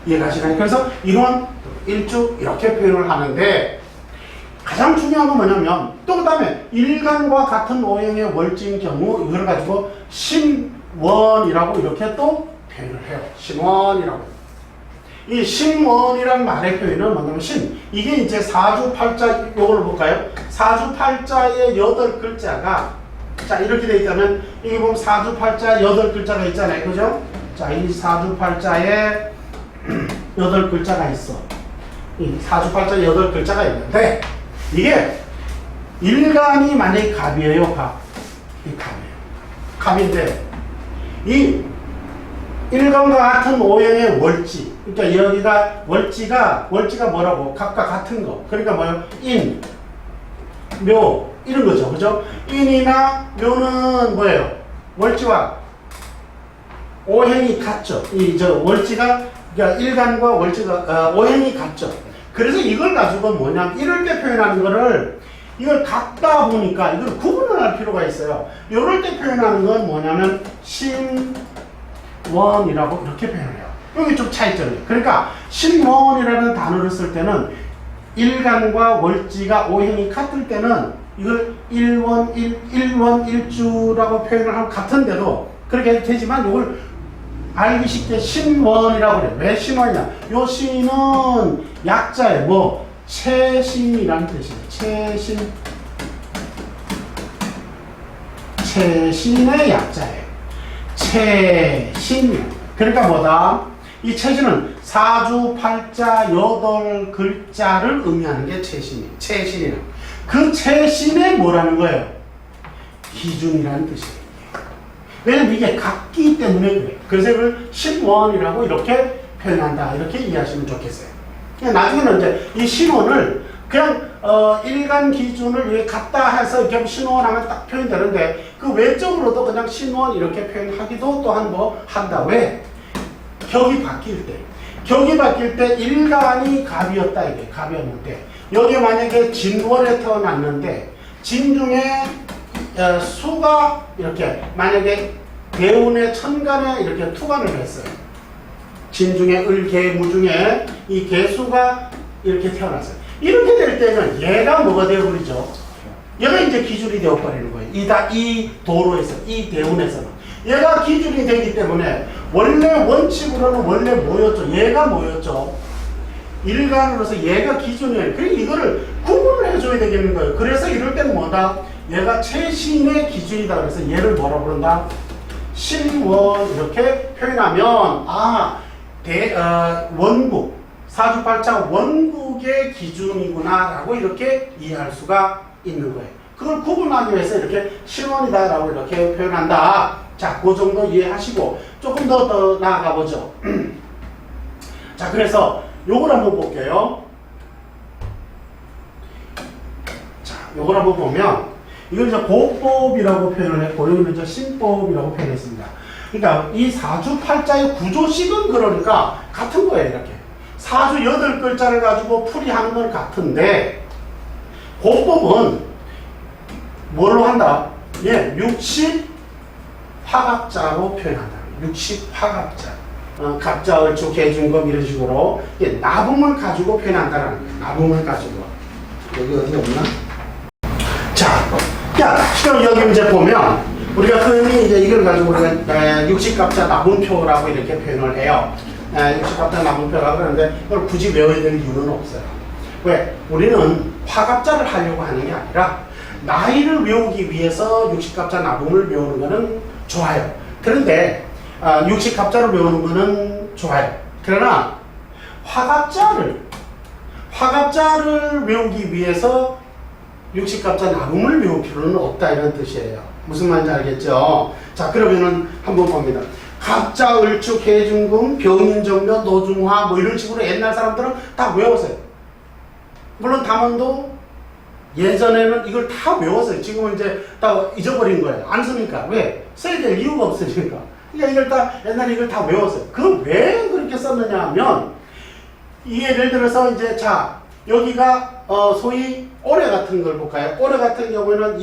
Speaker 1: 이해가시나요? 그래서 일원, 일주 이렇게 표현을 하는데, 가장 중요한 건 뭐냐면, 또 그 다음에 일간과 같은 오형의 월지인 경우 이걸 가지고 신원이라고 이렇게 또 표현을 해요. 신원이라고. 이 신원이란 말의 표현은 뭐냐면 이게 이제 사주팔자, 요걸 볼까요? 사주팔자의 8글자가, 자, 이렇게 돼 있다면, 이게 보면 사주팔자 8글자가 있잖아요. 그죠? 자, 이 사주팔자에 8글자가 있어. 이 사주팔자 8글자가 있는데, 이게 일간이 만약에 갑이에요, 갑. 이 갑이에요. 갑인데, 이 일간과 같은 오형의 월지. 그러니까 여기가 월지가 뭐라고? 갑과 같은 거. 그러니까 뭐예요? 인, 묘, 이런 거죠. 그죠? 인이나 묘는 뭐예요? 월지와 오형이 같죠. 월지가, 그러니까 일간과 월지가, 오형이 같죠. 그래서 이걸 가지고 뭐냐면, 이럴 때 표현하는 거를, 이걸 같다 보니까 이걸 구분을 할 필요가 있어요. 이럴 때 표현하는 건 뭐냐면, 신원이라고 이렇게 표현해요. 여기 좀 차이점이에요. 그러니까 신원이라는 단어를 쓸 때는 일간과 월지가 오형이 같을 때는 이걸 일주라고 표현을 하면 같은데도 그렇게 되지만 이걸 알기 쉽게 신원이라고 그래요. 왜 신원이냐? 요 신은 약자예요. 뭐 최신이라는 뜻이에요. 최신의 약자예요. 최신. 그러니까 뭐다? 이 최신은 사주팔자 8글자를 의미하는 게 최신이에요. 최신이라. 그 최신에 뭐라는 거예요? 기준이라는 뜻이에요. 왜냐면 이게 같기 때문에 그래요. 그래서 이걸 신원이라고 이렇게 표현한다. 이렇게 이해하시면 좋겠어요. 나중에는 이제 이 신원을 그냥 일간 기준을 위해 같다 해서 이렇게 신원하면 딱 표현되는데, 그 외적으로도 그냥 신원 이렇게 표현하기도 또한 뭐 한다. 왜? 격이 바뀔 때 일간이 갑이었다. 이게 갑이었는데, 여기 만약에 진월에 태어났는데 진 중에 수가 이렇게 만약에 대운의 천간에 이렇게 투간을 했어요. 진 중에 을, 개, 무 중에 이 개수가 이렇게 태어났어요. 이렇게 될 때는 얘가 뭐가 되어버리죠? 얘가 이제 기준이 되어버리는 거예요. 이 도로에서, 이 대운에서는. 얘가 기준이 되기 때문에 원래 원칙으로는 원래 뭐였죠? 얘가 뭐였죠? 일간으로서 얘가 기준이에요. 그러니까 이거를 구분을 해줘야 되겠는 거예요. 그래서 이럴 때는 뭐다? 얘가 최신의 기준이다. 그래서 얘를 뭐라 부른다? 신원 이렇게 표현하면 원국, 사주팔자 원국의 기준이구나 라고 이렇게 이해할 수가 있는 거예요. 그걸 구분하기 위해서 이렇게 신원이다 라고 이렇게 표현한다. 자, 그 정도 이해하시고 조금 더 나아가 보죠. 자, 그래서 요걸 한번 볼게요. 자, 요걸 한번 보면 이걸 이제 고법이라고 표현을 했고, 여기는 이제 신법이라고 표현했습니다. 그러니까 이 사주팔자의 구조식은 그러니까 같은 거예요. 이렇게 사주 8글자를 가지고 풀이하는 건 같은데, 고법은 뭘로 한다? 60화갑자로 표현한다. 60화갑자. 갑자, 을주, 개중금 이런 식으로 나붕을 가지고 표현한다는 거예요. 나붕을 가지고. 여기 어디 없나? 자, 그럼 여기 이제 보면 우리가 흔히 이제 이걸 가지고 우리가 육식값자 나분표라고 이렇게 표현을 해요. 육식값자 나분표라고 하는데 이걸 굳이 외워야 될 이유는 없어요. 왜? 우리는 화갑자를 하려고 하는 게 아니라 나이를 외우기 위해서 육식값자 나분을 외우는 거는 좋아요. 그런데 육식갑자를 외우는 거는 좋아요. 그러나 화갑자를 외우기 위해서 육식갑자 나눔을 외울 필요는 없다 이런 뜻이에요. 무슨 말인지 알겠죠? 자, 그러면은 한번 봅니다. 갑자, 을축, 해중금, 병인정묘, 노중화 뭐 이런 식으로 옛날 사람들은 다 외웠어요. 물론 담원도 예전에는 이걸 다 외웠어요. 지금은 이제 다 잊어버린 거예요. 안 쓰니까. 왜? 써야 될 이유가 없으니까. 그러니까 이걸 다 옛날에 이걸 다 외웠어요. 그 왜 그렇게 썼느냐 하면 예를 들어서 이제 자 여기가 소위 올해 같은 걸 볼까요? 올해 같은 경우에는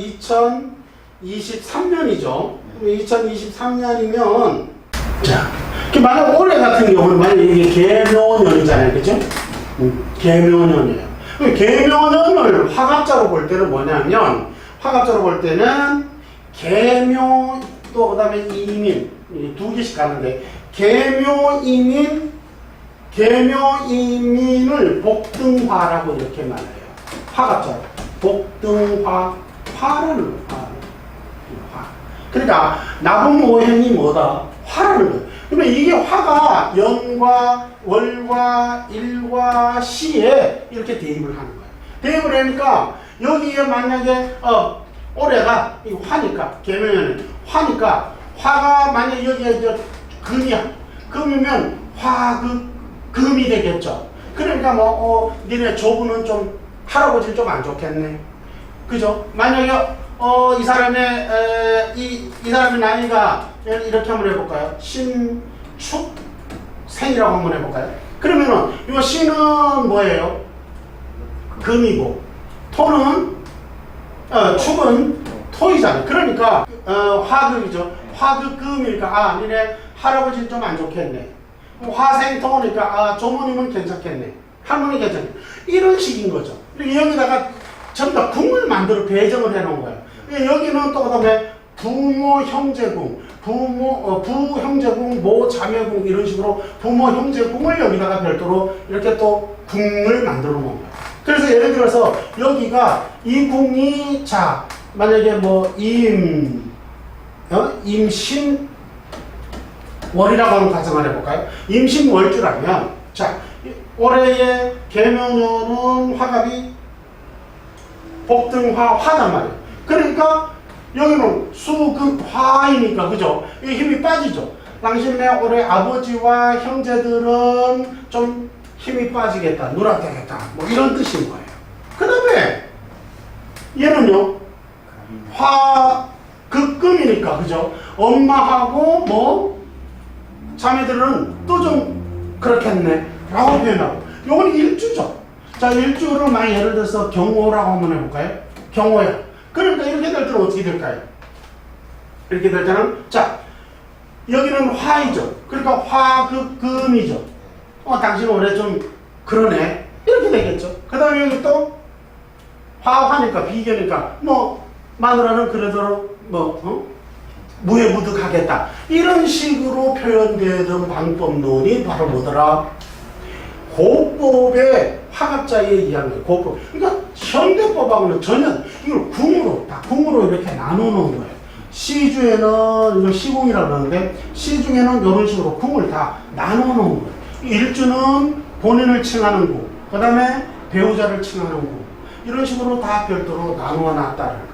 Speaker 1: 2023년이죠. 2023년이면 자 만약 올해 같은 경우는 만약 이게 계묘년이잖아요, 그죠? 계묘년이에요. 계묘년을 화갑자로 볼 때는 뭐냐면 화갑자로 볼 때는 계묘 또 그다음에 이민 두 개씩 가는데 계묘이민을 복등화라고 이렇게 말해요. 화갑자로 복등화 화라는 화. 그러니까 나분모행이 뭐다? 화라는 거예요. 그러면 이게 화가 연과 월과 일과 시에 이렇게 대입을 하는 거예요. 대입을 하니까 여기에 만약에 올해가 이 화니까 계면은 화니까 화가 만약에 여기에 이제 금이야. 금이면 화금이 되겠죠. 그러니까 니네 조부는 좀 할아버지는 좀 안 좋겠네. 그죠? 만약에 이 사람의 이 사람의 나이가 이렇게 한번 해볼까요? 신축생이라고 한번 해볼까요? 그러면은 이 신은 뭐예요? 금이고 토는 축은 토이잖아요. 그러니까 화금이죠. 화금이니까 니네 할아버지는 좀 안 좋겠네. 화생토니까 조모님은 괜찮겠네. 할머니 괜찮네. 이런 식인 거죠. 여기다가 전부 다 궁을 만들어 배정을 해놓은 거예요. 여기는 또 그다음에 부모 형제궁, 부형제궁, 모 자매궁 이런 식으로 부모 형제궁을 여기다가 별도로 이렇게 또 궁을 만들어 놓은 거예요. 그래서 예를 들어서 여기가 이 궁이 자 만약에 뭐 임신월이라고 하는 가정을 해볼까요? 임신월주라면 자 올해의 계묘년은 화갑이 복등화 화단 말이에요. 그러니까 여기는 수금화이니까 그죠? 이 힘이 빠지죠. 당신네 올해 아버지와 형제들은 좀 힘이 빠지겠다, 누락되겠다, 뭐 이런 뜻인 거예요. 그 다음에 얘는요 화극금이니까 그죠? 엄마하고 뭐 자매들은 또 좀 그렇겠네 라고 표현하고 요건 일주죠. 자 일주를 많이 예를 들어서 경호라고 한번 해볼까요? 경호야. 그러니까 이렇게 될 때는 어떻게 될까요? 이렇게 될 때는 자 여기는 화이죠. 그러니까 화극금이죠. 당신 올해 좀 그러네 이렇게 되겠죠. 그 다음에 여기 또 화니까 비견이니까 뭐 마누라는 그래도 무해무득하겠다 이런 식으로 표현되던 방법론이 바로 뭐더라? 고법의 화갑자에 의한 거예요. 고법. 그러니까 현대법하고는 전혀 이걸 궁으로 이렇게 나눠놓은 거예요. 시주에는 이걸 시궁이라고 그러는데 시중에는 이런 식으로 궁을 다 나눠놓은 거예요. 일주는 본인을 칭하는 궁, 그 다음에 배우자를 칭하는 궁 이런 식으로 다 별도로 나누어놨다는 거예요.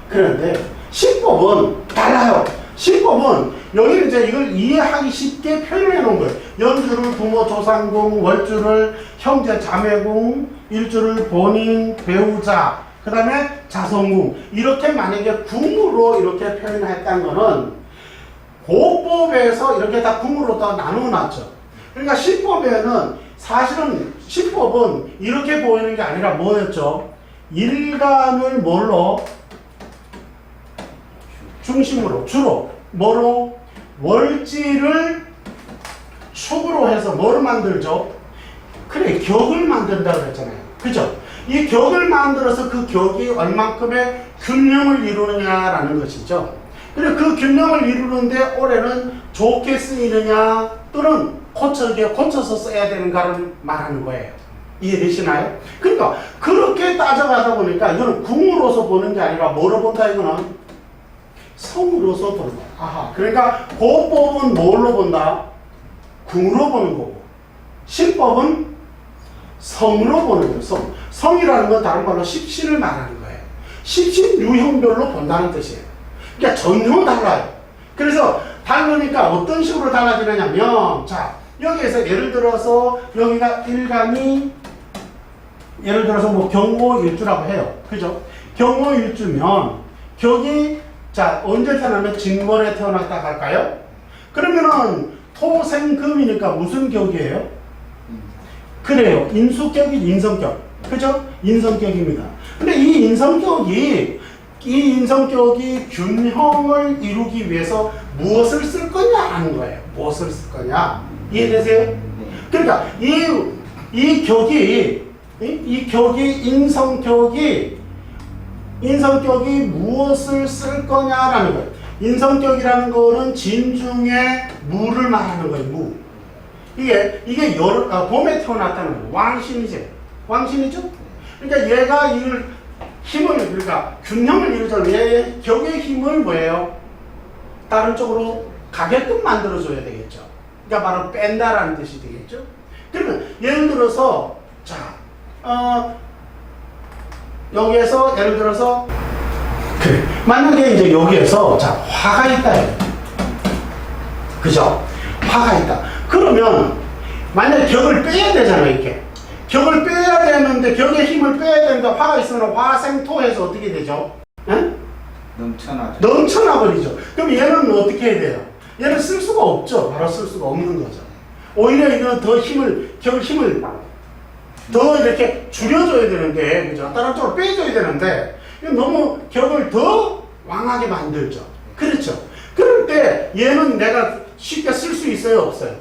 Speaker 1: 그런데 신법은 달라요. 신법은 여기 이제 이걸 이해하기 쉽게 표현해 놓은 거예요. 연주를 부모 조상궁, 월주를 형제 자매궁, 일주를 본인 배우자, 그 다음에 자손궁 이렇게 만약에 궁으로 이렇게 표현했다는 거는 고법에서 이렇게 다 궁으로 다 나누어놨죠. 그러니까 신법에는 사실은 신법은 이렇게 보이는 게 아니라 뭐였죠? 일간을 뭘로? 중심으로 주로 뭐로? 월지를 축으로 해서 뭐를 만들죠? 그래 격을 만든다고 했잖아요. 그죠? 이 격을 만들어서 그 격이 얼만큼의 균형을 이루느냐라는 것이죠. 그리고 그 균형을 이루는데 올해는 좋게 쓰이느냐 또는 고쳐서 써야 되는가를 말하는 거예요. 이해되시나요? 그러니까 그렇게 따져가다 보니까 이거는 궁으로서 보는 게 아니라 뭐로 본다 이거는? 성으로서 보는 거야. 아하. 그러니까 고법은 뭘로 본다? 궁으로 보는 거고 신법은 성으로 보는 거예요. 성이라는 건 다른 말로 십신을 말하는 거예요. 십신 유형별로 본다는 뜻이에요. 그러니까 전혀 달라요. 그래서 다르니까 어떤 식으로 달라지느냐면 자 여기에서 예를 들어서 여기가 일간이 예를 들어서 뭐 경호일주라고 해요. 그죠? 경호일주면 격이 자 언제 태어나면 진월에 태어났다 할까요? 그러면은 토생금이니까 무슨 격이에요? 그래요. 인수격이 인성격. 그죠? 인성격입니다. 근데 이 인성격이 균형을 이루기 위해서 무엇을 쓸 거냐 하는 거예요. 무엇을 쓸 거냐. 이해되세요? 그러니까 이 격이 인성격이 무엇을 쓸 거냐라는 거예요. 인성격이라는 거는 진중에 무를 말하는 거예요. 무. 이게 봄에 태어났다는 거예요. 왕신이죠? 그러니까 얘가 그러니까 균형을 이루자면 얘의 격의 힘을 뭐예요? 다른 쪽으로 가게끔 만들어줘야 되겠죠. 그러니까 바로 뺀다라는 뜻이 되겠죠. 그러면 예를 들어서 여기에서 예를 들어서 만약에 이제 여기에서 화가 있다. 그죠? 화가 있다. 그러면 만약에 격을 빼야 되잖아 이렇게. 격을 빼야 되는데 격의 힘을 빼야 되는데 화가 있으면 화생토해서 어떻게 되죠? 응? 넘쳐나버리죠. 그럼 얘는 어떻게 해야 돼요? 얘는 쓸 수가 없죠. 바로 쓸 수가 없는 거죠. 오히려 이건 더 격의 힘을 더 이렇게 줄여줘야 되는데, 그죠? 다른 쪽으로 빼줘야 되는데, 너무 격을 더 왕하게 만들죠. 그렇죠? 그럴 때 얘는 내가 쉽게 쓸 수 있어요? 없어요?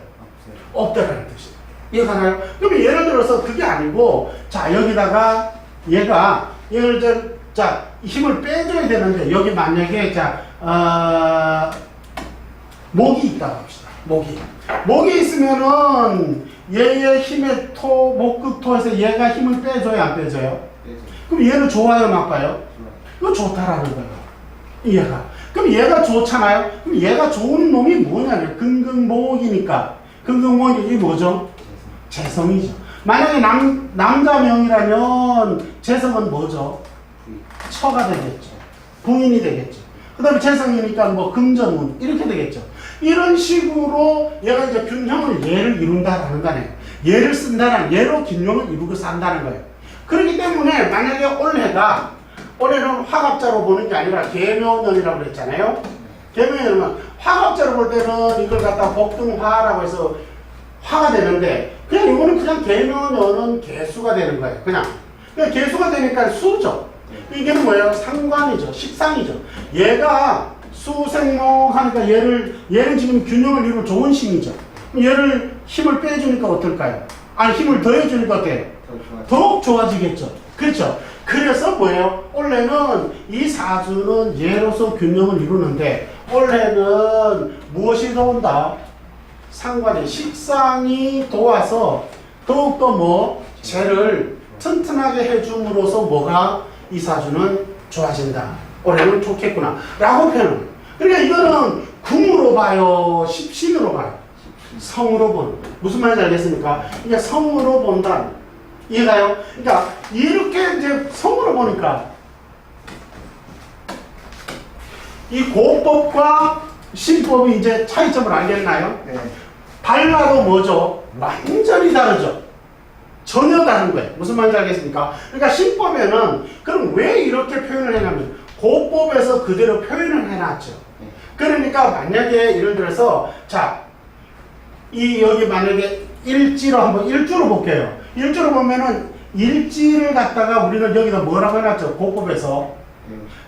Speaker 1: 없다라는 뜻이에요. 이해가나요? 그럼 예를 들어서 그게 아니고, 여기다가 얘가, 예를 들어, 힘을 빼줘야 되는데, 여기 만약에, 목이 있다고 합시다. 목이 있으면은, 얘의 힘의 목극토에서 얘가 힘을 빼줘요, 안 빼줘요? 그럼 얘는 좋아요, 나빠요? 이거 좋다라는 거예요. 얘가. 그럼 얘가 좋잖아요? 그럼 얘가 좋은 놈이 뭐냐면, 근근목이니까. 근근목이 뭐죠? 재성이죠. 만약에 남자명이라면, 재성은 뭐죠? 처가 되겠죠. 부인이 되겠죠. 그 다음에 재성이니까 뭐 금전운, 이렇게 되겠죠. 이런 식으로 얘가 이제 균형을 얘를 이룬다라는 거네요. 얘를 쓴다는 얘로 균형을 이루고 산다는 거예요. 그렇기 때문에 만약에 올해는 화갑자로 보는 게 아니라 계묘년이라고 그랬잖아요. 계묘년은 화갑자로 볼 때는 이걸 갖다 복등화라고 해서 화가 되는데 그냥 이거는 그냥 계묘년은 개수가 되는 거예요. 그냥 개수가 되니까 수죠. 이게 뭐예요? 상관이죠. 식상이죠. 얘가 수생목 하니까 얘는 지금 균형을 이루는 좋은 힘이죠. 얘를 힘을 빼주니까 어떨까요? 아니 힘을 더해주니까 어때요? 더욱 좋아지겠죠. 그렇죠. 그래서 뭐예요? 원래는 이 사주는 얘로서 균형을 이루는데 올해는 무엇이 도운다? 상관이 식상이 도와서 더욱더 재를 튼튼하게 해줌으로써 뭐가 이 사주는 좋아진다. 올해는 좋겠구나 라고 표현합니다. 그러니까 이거는 궁으로 봐요? 십신으로 봐요? 성으로 보는. 무슨 말인지 알겠습니까? 이게 성으로 본다. 이해가요? 그러니까 이렇게 이제 성으로 보니까 이 고법과 신법이 이제 차이점을 알겠나요? 네. 달라도 뭐죠? 완전히 다르죠. 전혀 다른 거예요. 무슨 말인지 알겠습니까? 그러니까 신법에는 그럼 왜 이렇게 표현을 해냐면 고법에서 그대로 표현을 해놨죠. 그러니까 만약에 예를 들어서 여기 만약에 일주로 볼게요. 일주로 보면은 일지를 갖다가 우리는 여기다 뭐라고 해놨죠? 고법에서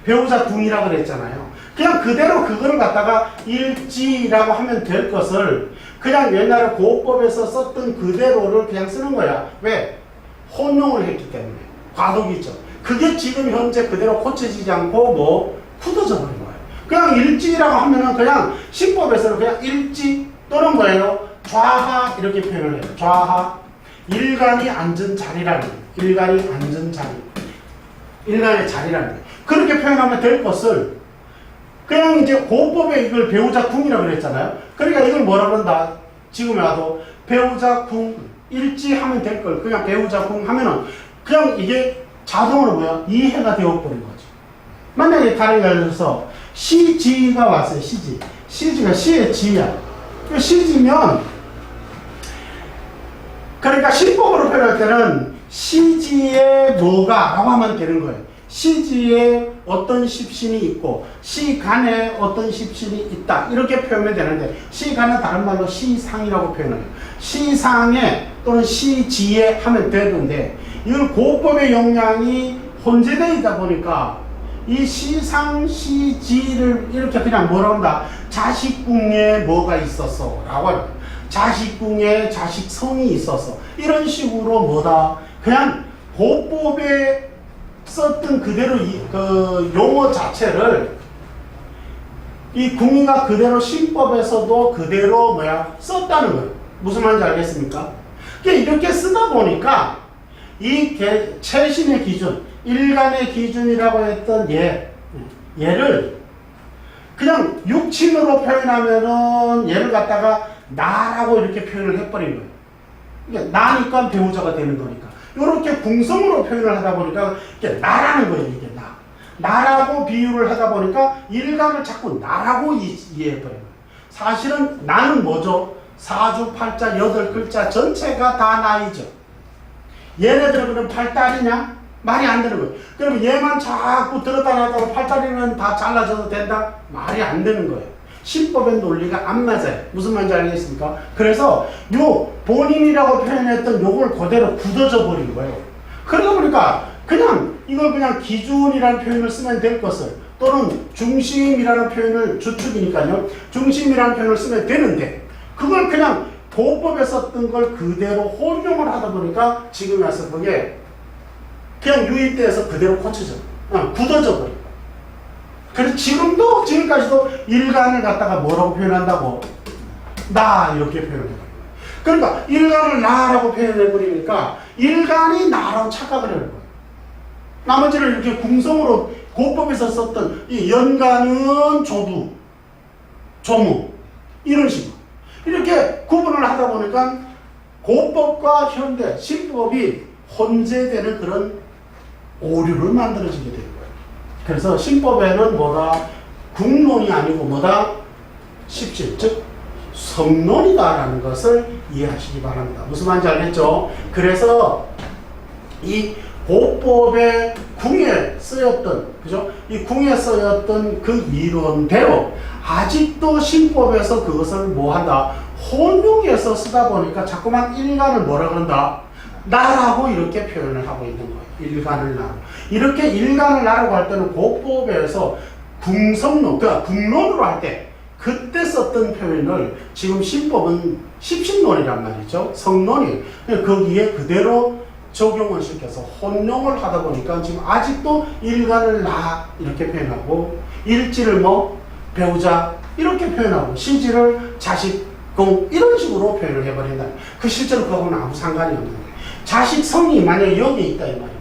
Speaker 1: 배우자 둥이라고 그랬잖아요. 그냥 그대로 그거를 갖다가 일지라고 하면 될 것을 그냥 옛날에 고법에서 썼던 그대로를 그냥 쓰는 거야. 왜? 혼용을 했기 때문에. 과도기죠. 그게 지금 현재 그대로 고쳐지지 않고 굳어져 버린 거예요. 그냥 일지라고 하면은 그냥 신법에서는 그냥 일지 또는 뭐예요? 좌하 이렇게 표현을 해요. 좌하. 일간이 앉은 자리라는 거예요. 일간이 앉은 자리. 일간의 자리라는 거예요. 그렇게 표현하면 될 것을 그냥 이제 고법에 이걸 배우자 궁이라고 그랬잖아요. 그러니까 이걸 뭐라 그런다? 지금 와도 배우자 궁 일지 하면 될 걸 그냥 배우자 궁 하면은 그냥 이게 자동으로 뭐야? 이해가 되어버린 거죠. 만약에 다른 예를 들어서 시지가 왔어요. 시지. 시지가 시의 지야. 시지면 그러니까 신법으로 표현할 때는 시지에 뭐가 라고 하면 되는 거예요. 시지에 어떤 십신이 있고 시간에 어떤 십신이 있다 이렇게 표현하면 되는데 시간은 다른 말로 시상이라고 표현해요. 시상에 또는 시지에 하면 되는데 이걸 고법의 영향이 혼재되어 있다 보니까 이 시상 시지를 이렇게 그냥 뭐라고 한다? 자식궁에 뭐가 있었어 라고 합니다. 자식궁에 자식성이 있었어 이런 식으로 뭐다? 그냥 고법에 썼던 그대로 그 용어 자체를 이 궁이가 그대로 신법에서도 그대로 뭐야 썼다는 거예요. 무슨 말인지 알겠습니까? 이렇게 쓰다 보니까 이 최신의 기준, 일간의 기준이라고 했던 얘를 그냥 육친으로 표현하면은 얘를 갖다가 나라고 이렇게 표현을 해버린 거예요. 그러니까 나니까 배우자가 되는 거니까. 이렇게 궁성으로 표현을 하다 보니까 이게 나라는 거예요. 이게 나. 나라고 비유를 하다 보니까 일간을 자꾸 나라고 이해해버려요. 사실은 나는 뭐죠? 사주팔자 8글자 전체가 다 나이죠. 얘네들은 그럼 팔다리냐? 말이 안 되는 거예요. 그럼 얘만 자꾸 들었다 놨다가 팔다리는 다 잘라줘도 된다? 말이 안 되는 거예요. 신법의 논리가 안 맞아요. 무슨 말인지 알겠습니까? 그래서 요 본인이라고 표현했던 요걸 그대로 굳어져 버린 거예요. 그러다 보니까 그냥 이걸 그냥 기준이라는 표현을 쓰면 될 것을 또는 중심이라는 표현을 주축이니까요. 중심이라는 표현을 쓰면 되는데 그걸 그냥 보법에 썼던 걸 그대로 혼용을 하다 보니까 지금 와서 그게 그냥 유입돼서 그대로 고쳐져. 굳어져 버려. 그래서 지금까지도 일간을 갖다가 뭐라고 표현한다고? 나 이렇게 표현해요. 그러니까 일간을 나라고 표현해버리니까 일간이 나라고 착각을 하는 거예요. 나머지를 이렇게 궁성으로 고법에서 썼던 이 연간은 조두, 조무 이런 식으로 이렇게 구분을 하다 보니까 고법과 현대 신법이 혼재되는 그런 오류를 만들어지게 되는 거예요. 그래서 신법에는 뭐다? 궁론이 아니고 뭐다? 십신, 즉 성론이다라는 것을 이해하시기 바랍니다. 무슨 말인지 알겠죠? 그래서 이 고법의 궁에 쓰였던, 그죠? 이 궁에 쓰였던 그 이론대로 아직도 신법에서 그것을 뭐 한다? 혼용해서 쓰다 보니까 자꾸만 일간을 뭐라 그런다? 나라고 이렇게 표현을 하고 있는 거예요. 일간을 나로. 이렇게 일간을 나라고 할 때는 고법에서 궁성론, 그러니까 궁론으로 할 때 그때 썼던 표현을 지금 신법은 십신론이란 말이죠. 성론이. 거기에 그대로 적용을 시켜서 혼용을 하다 보니까 지금 아직도 일간을 나 이렇게 표현하고 일지를 뭐 배우자 이렇게 표현하고 시지를 자식, 공 이런 식으로 표현을 해버린다. 그 실제로 그거는 아무 상관이 없는 거예요. 자식성이 만약에 여기에 있다 이 말입니다.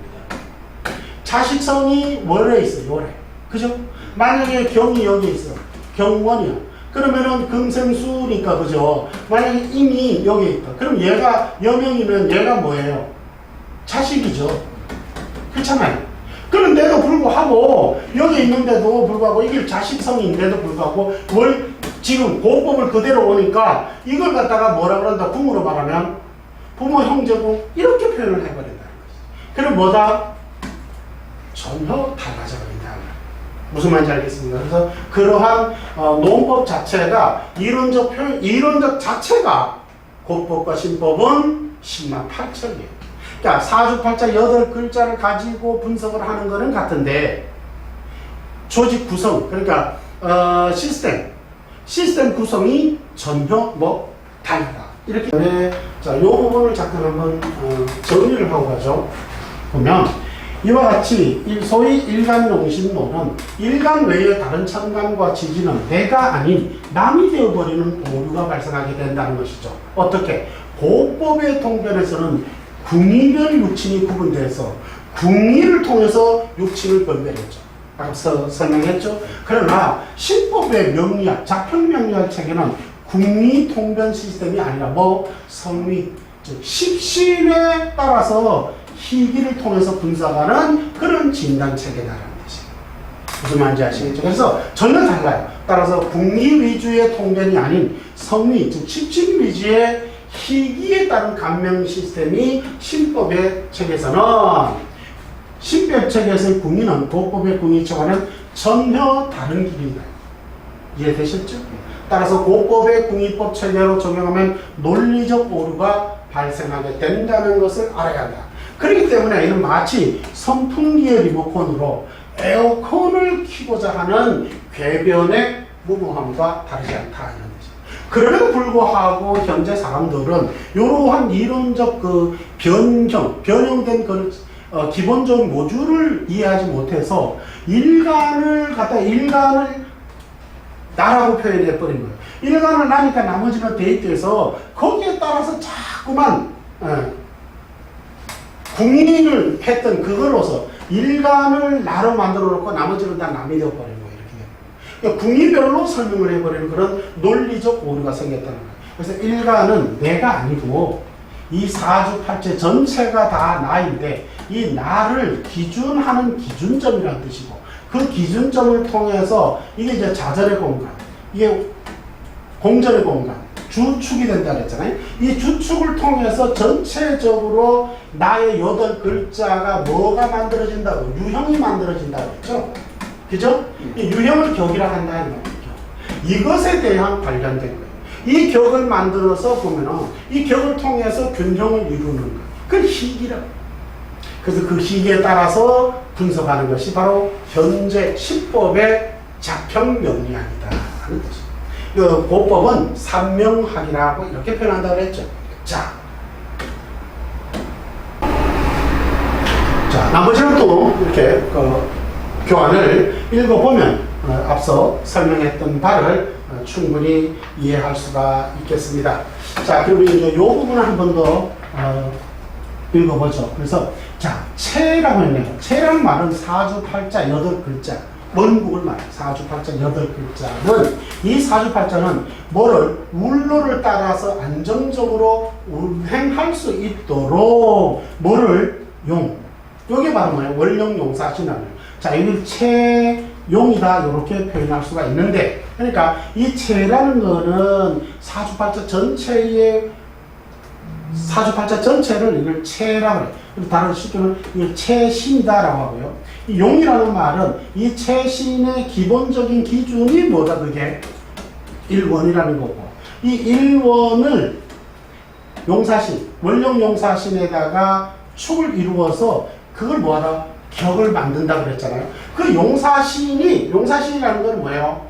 Speaker 1: 자식성이 월에 있어, 월에. 그죠? 만약에 경이 여기에 있어. 경원이야. 그러면은 금생수니까, 그죠? 만약에 임이 여기에 있다. 그럼 얘가 여명이면 얘가 뭐예요? 자식이죠. 그렇잖아요. 그런데도 불구하고, 여기 있는데도 불구하고, 이게 자식성인데도 불구하고, 지금 고법을 그대로 오니까, 이걸 갖다가 뭐라 그런다? 궁으로 말하면, 부모, 형제고, 이렇게 표현을 해버린다는 거죠. 그럼 뭐다? 전혀 달라져 버린다. 무슨 말인지 알겠습니까? 그래서 그러한 논법 자체가 이론적 자체가 고법과 신법은 108척이에요. 그러니까 사주팔자 8글자를 가지고 분석을 하는 거는 같은데 조직 구성, 그러니까 시스템 구성이 전혀 뭐 다르다. 이렇게 자, 요 부분을 잠깐 한번 정리를 하고 가죠. 보면 이와 같이 소위 일간용신론은 일간 외의 다른 천간과 지지는 내가 아닌 남이 되어버리는 오류가 발생하게 된다는 것이죠. 어떻게? 고법의 통변에서는 궁이별 육친이 구분돼서 궁이를 통해서 육친을 분별했죠. 아까 설명했죠. 그러나 신법의 명리학, 자평명리학 체계는 궁이 통변 시스템이 아니라 성리, 즉 십신에 따라서 희기를 통해서 분석하는 그런 진단 체계다라는 뜻이에요. 무슨 말인지 아시겠죠? 그래서 전혀 달라요. 따라서 궁리 위주의 통변이 아닌 성리, 즉 십신 위주의 희기에 따른 감명 시스템이 신법의 책에서는, 신법 책에서의 궁리는 고법의 궁리처와는 전혀 다른 길입니다. 이해되셨죠? 따라서 고법의 궁리법 체계로 적용하면 논리적 오류가 발생하게 된다는 것을 알아야 한다. 그렇기 때문에 이는 마치 선풍기의 리모컨으로 에어컨을 켜고자 하는 궤변의 무모함과 다르지 않다 이런 뜻이죠. 그럼에도 불구하고 현재 사람들은 이러한 이론적 변형된 기본적인 모듈을 이해하지 못해서 일간을 나라고 표현해 버린 거예요. 일간을 나니까 나머지는 대입돼서 거기에 따라서 자꾸만 궁리를 했던 그걸로서 일간을 나로 만들어 놓고 나머지는 다 남이 되어버린 거예요. 이렇게. 그러니까 궁리별로 설명을 해버리는 그런 논리적 오류가 생겼다는 거예요. 그래서 일간은 내가 아니고 이 사주팔체 전체가 다 나인데 이 나를 기준하는 기준점이라는 뜻이고 그 기준점을 통해서 이게 이제 자전의 공간, 이게 공전의 공간, 주축이 된다 그랬잖아요. 이 주축을 통해서 전체적으로 나의 8글자가 뭐가 만들어진다고, 유형이 만들어진다고 했죠. 그죠? 이 유형을 격이라 한다 이 말이죠. 이것에 대한 관련된 거예요. 이 격을 만들어서 보면은 이 격을 통해서 균형을 이루는 거예요. 그걸 희기라고. 그래서 그 희기에 따라서 분석하는 것이 바로 현재 신법의 자평명리학이다 하는 뜻입니다. 그 고법은 삼명학이라고 이렇게 표현한다고 했죠. 자, 나머지는 또 이렇게 교환을 읽어보면 앞서 설명했던 바를 충분히 이해할 수가 있겠습니다. 자, 그러면 이제 이 부분을 한 번 더 읽어보죠. 그래서 자, 체라고 했네요. 체라는 말은 사주팔자 8글자. 원국을 말해요. 사주팔자 8글자는, 이 사주팔자는 뭐를 울로를 따라서 안정적으로 운행할 수 있도록 뭐를 요게 바로 뭐예요? 원령용사신화예요. 자, 이걸 체용이다 이렇게 표현할 수가 있는데, 그러니까 이 체라는 거는 사주팔자 전체를 이걸 체라고 해요. 다른 쉽게는 이걸 체신이다라고 하고요. 이 용이라는 말은 이 체신의 기본적인 기준이 뭐다? 그게 일원이라는 거고, 이 일원을 용사신, 원령 용사신에다가 축을 이루어서 그걸 뭐하다? 격을 만든다 그랬잖아요. 그 용사신이라는 건 뭐예요?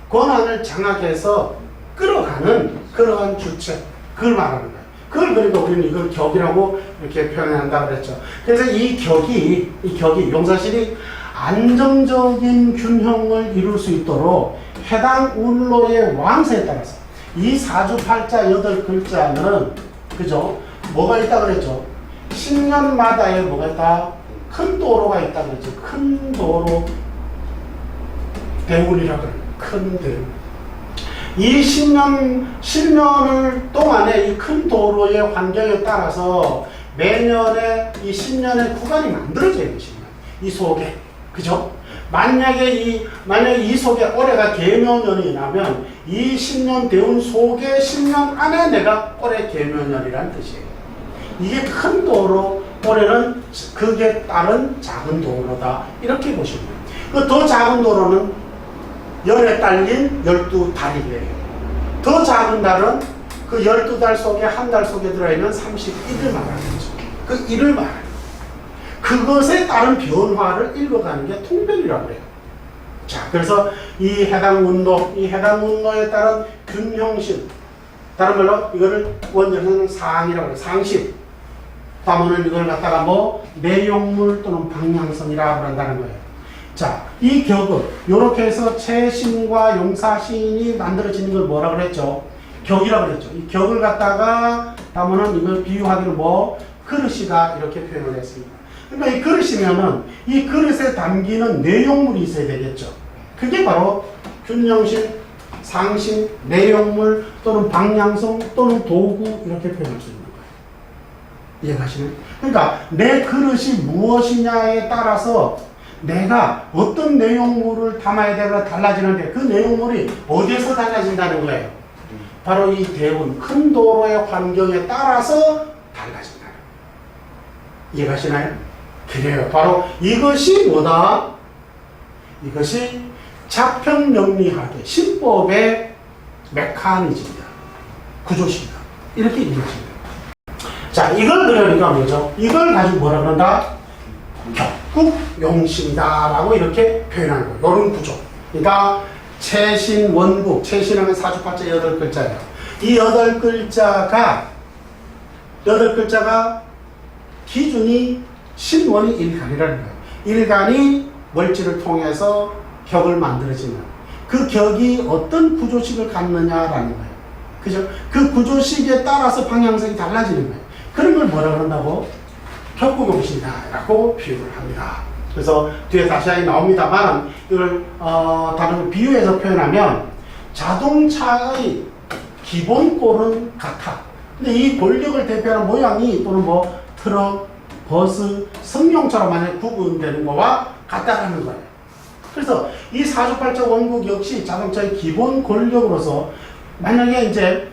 Speaker 1: 권한을 장악해서 끌어가는 그러한 주체, 그걸 말하는 거예요. 그걸 그러니까 우리는 이걸 격이라고 이렇게 표현한다고 그랬죠. 그래서 이 격이 용사신이 안정적인 균형을 이룰 수 있도록 해당 운로의 왕세에 따라서 이 사주팔자 8글자는 그죠? 뭐가 있다 그랬죠? 10년마다에 뭐가 있다? 큰 도로가 있다 그랬죠. 큰 도로 대운이라고 그래요. 큰 대운. 이 10년을 동안에 이 큰 도로의 환경에 따라서 매년에 이 10년의 구간이 만들어져야 되십니다. 이 속에. 그죠? 만약에 이 속에 올해가 계묘년이 나면 이 10년 대운 속에 10년 안에 내가 올해 계묘년이라는 뜻이에요. 이게 큰 도로, 올해는 그게 따른 작은 도로다. 이렇게 보시면 돼요. 그 더 작은 도로는 열에 딸린 12달이에요. 더 작은 달은 그 12달 속에 한 달 속에 들어있는 31을 말하는 거죠. 그 일을 말해요. 그것에 따른 변화를 읽어가는 게 통변이라고 해요. 자, 그래서 이 해당 운로에 따른 균형심, 다른 말로 이거를 원전에서는 상이라고 해요. 상심. 따면은 이걸 갖다가 뭐 내용물 또는 방향성이라고 한다는 거예요. 자, 이 격은 이렇게 해서 채신과 용사신이 만들어지는 걸 뭐라 그랬죠? 격이라고 그랬죠. 이 격을 갖다가 따면은 이걸 비유하기로 뭐 그릇이다 이렇게 표현을 했습니다. 그러니까 이 그릇이면은 이 그릇에 담기는 내용물이 있어야 되겠죠. 그게 바로 균형신, 상신, 내용물 또는 방향성 또는 도구 이렇게 표현할 수 있는 거예요. 이해가시나요? 그러니까 내 그릇이 무엇이냐에 따라서 내가 어떤 내용물을 담아야 되나 달라지는데 그 내용물이 어디에서 달라진다는 거예요. 바로 이 대운, 큰 도로의 환경에 따라서 달라진다는 거예요. 이해가시나요? 그래요. 바로 이것이 뭐다? 이것이 자평명리학의 신법의 메커니즘이다. 구조식이다. 이렇게 이루어집니다. 자, 이걸 그러니까 뭐죠? 이걸 가지고 뭐라 그런다? 격국용신이다 라고 이렇게 표현하는 거예요. 이런 구조. 그러니까 채신, 원국, 채신하면 사주팔자 8글자예요. 이 8글자가 기준이 신원이 일간이라는 거예요. 일간이 월지를 통해서 격을 만들어지는 그 격이 어떤 구조식을 갖느냐라는 거예요. 그죠? 그 구조식에 따라서 방향성이 달라지는 거예요. 그런 걸 뭐라 그런다고? 격국용신이다라고 표현을 합니다. 그래서 뒤에 다시 나옵니다만 이걸 다른 비유해서 표현하면 자동차의 기본 꼴은 같아. 근데 이 권력을 대표하는 모양이 또는 뭐 트럭, 버스, 승용차로 만약 구분되는 거와 같다라는 거예요. 그래서 이 사주팔자 원국 역시 자동차의 기본 권력으로서 만약에 이제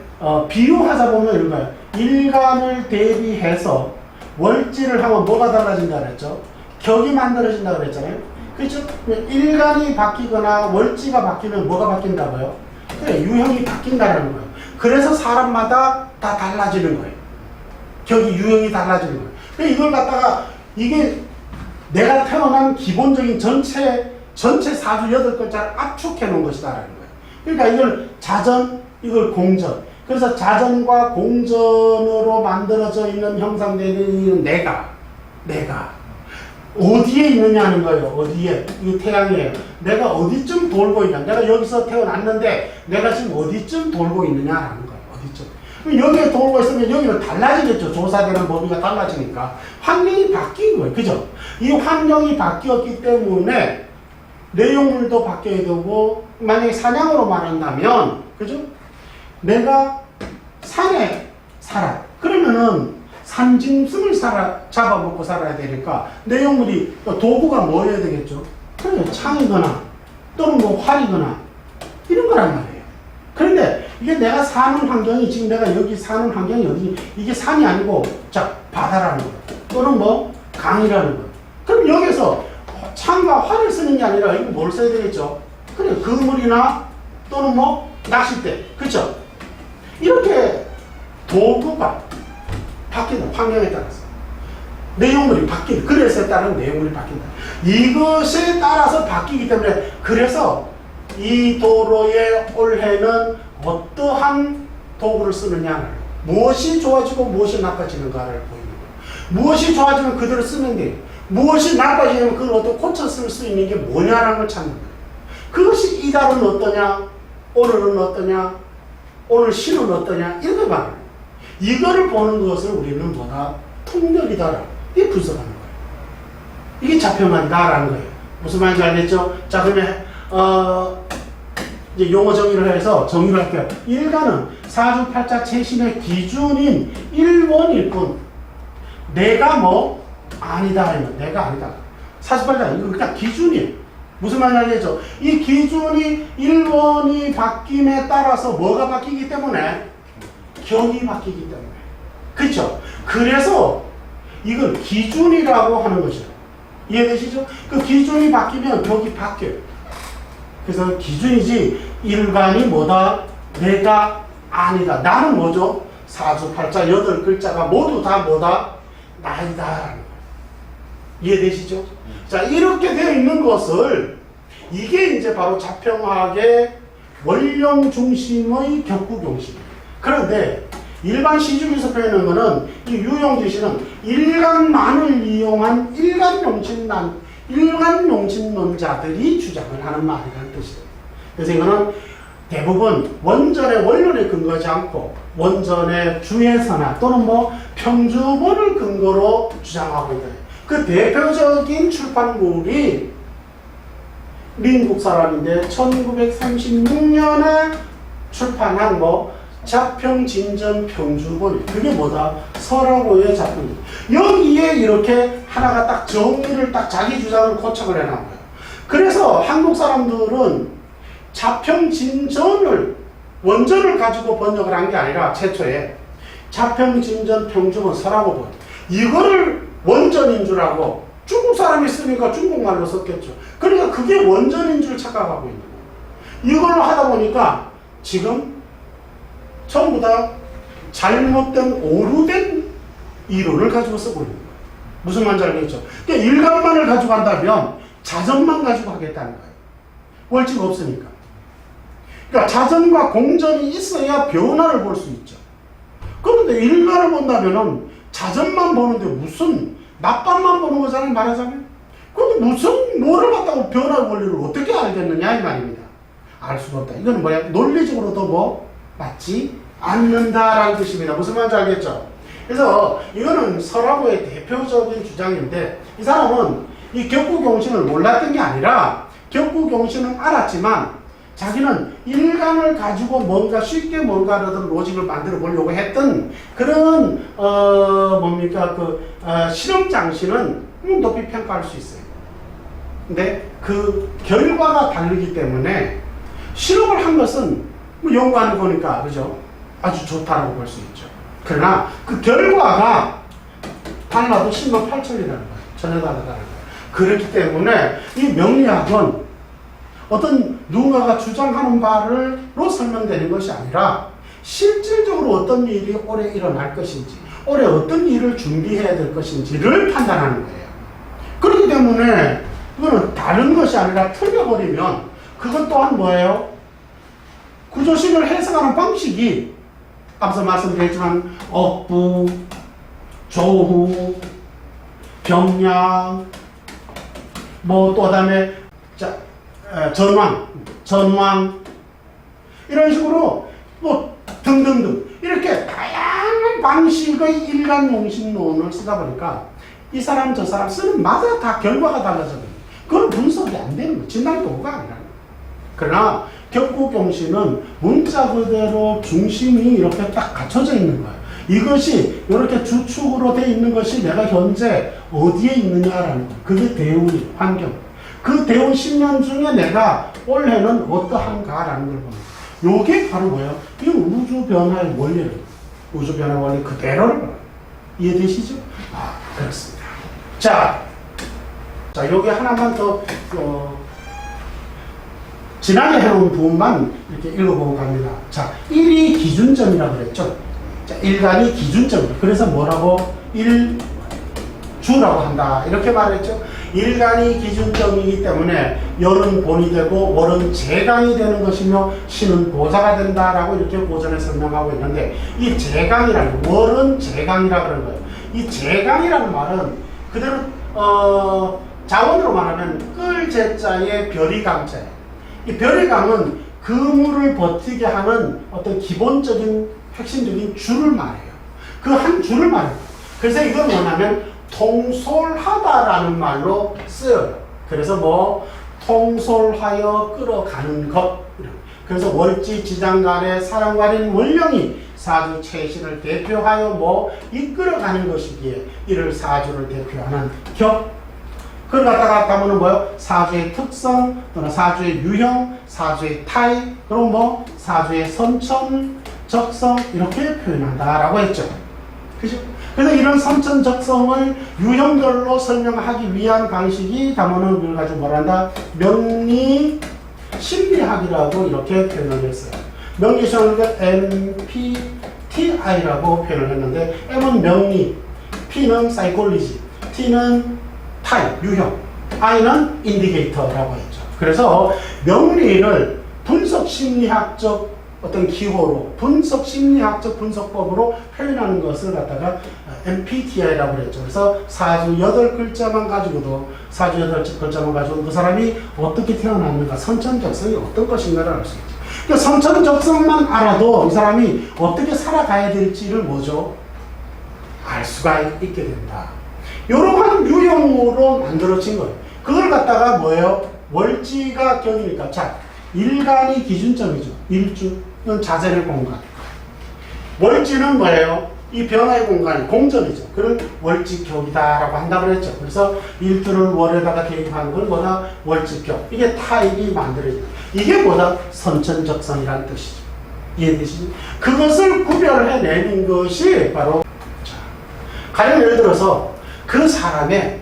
Speaker 1: 비유하자 보면 이런 거예요. 일간을 대비해서 월지를 하면 뭐가 달라진다 그랬죠? 격이 만들어진다 그랬잖아요. 그렇죠? 일간이 바뀌거나 월지가 바뀌면 뭐가 바뀐다고요? 그래, 유형이 바뀐다는 거예요. 그래서 사람마다 다 달라지는 거예요. 격이 유형이 달라지는 거예요. 이걸 갖다가 이게 내가 태어난 기본적인 전체 사주 8글자를 압축해 놓은 것이다라는 거예요. 그러니까 이걸 자전, 이걸 공전. 그래서 자전과 공전으로 만들어져 있는 형상되는 내가 어디에 있느냐는 거예요. 어디에? 이 태양이에요. 내가 어디쯤 돌고 있냐. 내가 여기서 태어났는데 내가 지금 어디쯤 돌고 있느냐라는 거예요. 어디쯤. 여기에 돌고 있으면 여기는 달라지겠죠. 조사되는 범위가 달라지니까. 환경이 바뀐 거예요. 그죠? 이 환경이 바뀌었기 때문에 내용물도 바뀌어야 되고, 만약에 사냥으로 말한다면, 그죠? 내가 산에 살아. 그러면은 산짐승을 잡아먹고 살아야 되니까 내용물이, 도구가 뭐여야 되겠죠? 그래요. 창이거나 또는 뭐 활이거나 이런 거란 말이에요. 그런데 이게 내가 사는 환경이, 지금 내가 여기 사는 환경이 어디, 이게 산이 아니고, 자, 바다라는 거예요. 또는 뭐 강이라는 거예요. 그럼 여기서 창과 활을 쓰는 게 아니라 이거 뭘 써야 되겠죠? 그래, 그물이나 또는 뭐 낚싯대. 그쵸? 이렇게 도구가 바뀐다. 환경에 따라서. 내용물이 바뀐다. 그래서에 따른 내용물이 바뀐다. 이것에 따라서 바뀌기 때문에, 그래서 이 도로의 올해는 어떠한 도구를 쓰느냐, 무엇이 좋아지고 무엇이 나빠지는가를 보이는 거예요. 무엇이 좋아지면 그대로 쓰는 게, 무엇이 나빠지면 그걸 어떻게 고쳐 쓸 수 있는 게 뭐냐라는 걸 찾는 거예요. 그것이 이달은 어떠냐, 오늘은 어떠냐, 오늘 시는 어떠냐, 이런 거 봐요. 이거를 보는 것을 우리는 뭐다? 통렬이다라고 이게 분석하는 거예요. 이게 자평한다라는 거예요. 무슨 말인지 알겠죠? 자, 그러면 이제 용어 정의를 해서 정의를 할게요. 일간은 사주팔자 채신의 기준인 1원일 뿐, 내가 뭐 아니다 하면 내가 아니다. 사주팔자 이거 그러니까 기준이에요. 무슨 말인지 알겠죠? 이 기준이 1원이 바뀜에 따라서 뭐가 바뀌기 때문에? 격이 바뀌기 때문에. 그렇죠? 그래서 이걸 기준이라고 하는 것이에요. 이해되시죠? 그 기준이 바뀌면 격이 바뀌어요. 그래서 기준이지 일간이 뭐다? 내가 아니다. 나는 뭐죠? 사주팔자 8글자가 모두 다 뭐다? 나이다. 이해되시죠? 자, 이렇게 되어 있는 것을, 이게 이제 바로 자평학의 원령 중심의 격국용식이에요. 그런데 일반 시중에서 표현한 거는 이 유용지 씨는 일간만을 이용한 일간용신론자들이 주장을 하는 말이라는 뜻이에요. 그래서 이거는 대부분 원전의 원론에 근거하지 않고 원전의 주해서나 또는 뭐 평주본을 근거로 주장하고 있는 그 대표적인 출판물이 민국 사람인데 1936년에 출판한 뭐 자평진전 평주본, 그게 뭐다? 설하고의 자평. 여기에 이렇게 하나가 딱 정의를 딱 자기 주장을 고착을 해놓은 거예요. 그래서 한국 사람들은 자평진전을 원전을 가지고 번역을 한 게 아니라 최초에 자평진전 평주본 설하고본 이거를 원전인 줄 알고 중국 사람이 쓰니까 중국말로 썼겠죠. 그러니까 그게 원전인 줄 착각하고 있는 거예요. 이걸로 하다 보니까 지금 전부 다 잘못된 오류된 이론을 가지고 쓰고 있는 거예요. 무슨 말인지 알겠죠? 그러니까 일간만을 가지고 한다면 자전만 가지고 하겠다는 거예요. 월지가 없으니까. 그러니까 자전과 공전이 있어야 변화를 볼 수 있죠. 그런데 일간을 본다면은 자전만 보는데 무슨 낮밤만 보는 거잖아요, 말하자면. 그런데 무슨 뭐를 갖다가 변화의 원리를 어떻게 알겠느냐 이 말입니다. 알 수가 없다. 이건 뭐야? 논리적으로도 뭐 맞지 않는다라는 뜻입니다. 무슨 말인지 알겠죠? 그래서 이거는 설하고의 대표적인 주장인데 이 사람은 이 격구경신을 몰랐던 게 아니라 격구경신은 알았지만 자기는 일간을 가지고 뭔가 쉽게 뭔가라든 로직을 만들어 보려고 했던 그런 실험 장치는 높이 평가할 수 있어요. 근데 그 결과가 다르기 때문에 실험을 한 것은 뭐 연구하는 거니까 그죠? 아주 좋다라고 볼 수 있죠. 그러나 그 결과가 달라도 10만 8천이라는 거예요. 전혀 다르다는 거예요. 그렇기 때문에 이 명리학은 어떤 누군가가 주장하는 바로 설명되는 것이 아니라 실질적으로 어떤 일이 올해 일어날 것인지 올해 어떤 일을 준비해야 될 것인지를 판단하는 거예요. 그렇기 때문에 이거는 다른 것이 아니라 틀려버리면 그것 또한 뭐예요? 구조식을 해석하는 방식이 앞서 말씀드렸지만 억부, 조후, 병량 뭐 또 다음에 전왕 이런 식으로 뭐 등등등 이렇게 다양한 방식의 일간용신론을 쓰다 보니까 이 사람 저 사람 쓰는 마다 다 결과가 달라져 버려요. 그건 분석이 안 되는 거예요. 진단 도구가 아니라는 거예요. 그러나 격구경신은 문자 그대로 중심이 이렇게 딱 갖춰져 있는 거예요. 이것이 이렇게 주축으로 되어 있는 것이 내가 현재 어디에 있느냐라는 거예요. 그게 대운 환경. 그 대운 10년 중에 내가 올해는 어떠한가라는 걸 보는 거예요. 요게 바로 뭐예요? 이 우주 변화의 원리를, 우주 변화의 원리 그대로를 봐요. 이해되시죠? 아, 그렇습니다. 자, 요게 하나만 더, 지난해 해놓은 부분만 이렇게 읽어보고 갑니다. 자, 1이 기준점이라고 그랬죠? 자, 일간이 기준점이에요. 그래서 뭐라고? 일주라고 한다. 이렇게 말했죠? 일간이 기준점이기 때문에 열은 본이 되고 월은 제강이 되는 것이며 신은 보자가 된다라고 이렇게 고전에 설명하고 있는데 이 제강이라는 월은 제강이라고 그러는 거예요. 이 제강이라는 말은 그대로 자원으로 말하면 끌 제자의 별이 강자예요. 이 별의 강은 그물을 버티게 하는 어떤 기본적인 핵심적인 줄을 말해요. 그 한 줄을 말해요. 그래서 이건 뭐냐면 통솔하다라는 말로 쓰여요. 그래서 뭐 통솔하여 끌어가는 것. 그래서 월지 지장간의 사람과는 원령이 사주 최신을 대표하여 뭐 이끌어가는 것이기에 이를 사주를 대표하는 격. 그걸 갖다가 가면은 뭐요? 사주의 특성, 또는 사주의 유형, 사주의 타입, 그리고 뭐 사주의 선천, 적성 이렇게 표현한다라고 했죠. 그죠? 그래서 이런 선천적성을 유형별로 설명하기 위한 방식이 담아놓은 걸 가지고 뭐란다? 명리 심리학이라고 이렇게 표현을 했어요. 명리 심리학을 MPTI라고 표현을 했는데 M은 명리, P는 사이콜리지, T는 타입, 유형, I는 인디케이터라고 했죠. 그래서 명리를 분석 심리학적 어떤 기호로 분석 심리학적 분석법으로 표현하는 것을 갖다가 MBTI라고 그랬죠. 그래서 사주 8글자만 가지고도 사주 8글자만 가지고 그 사람이 어떻게 태어났는가, 선천적성이 어떤 것인가를 알 수 있죠. 그러니까 선천적성만 알아도 이 사람이 어떻게 살아가야 될지를 뭐죠? 알 수가 있게 된다. 이러한 유형으로 만들어진 거예요. 그걸 갖다가 뭐예요? 월지가 격이니까. 자, 일간이 기준점이죠. 일주. 이건 자전의 공간. 월지는 뭐예요? 이 변화의 공간이 공점이죠. 그걸 월지격이다라고 한다고 했죠. 그래서 일주를 월에다가 대입하는 건 뭐다? 월지격. 이게 타입이 만들어져요. 이게 뭐다? 선천적성이라는 뜻이죠. 이해되시죠? 그것을 구별해내는 것이 바로, 자, 가령 예를 들어서 그 사람의,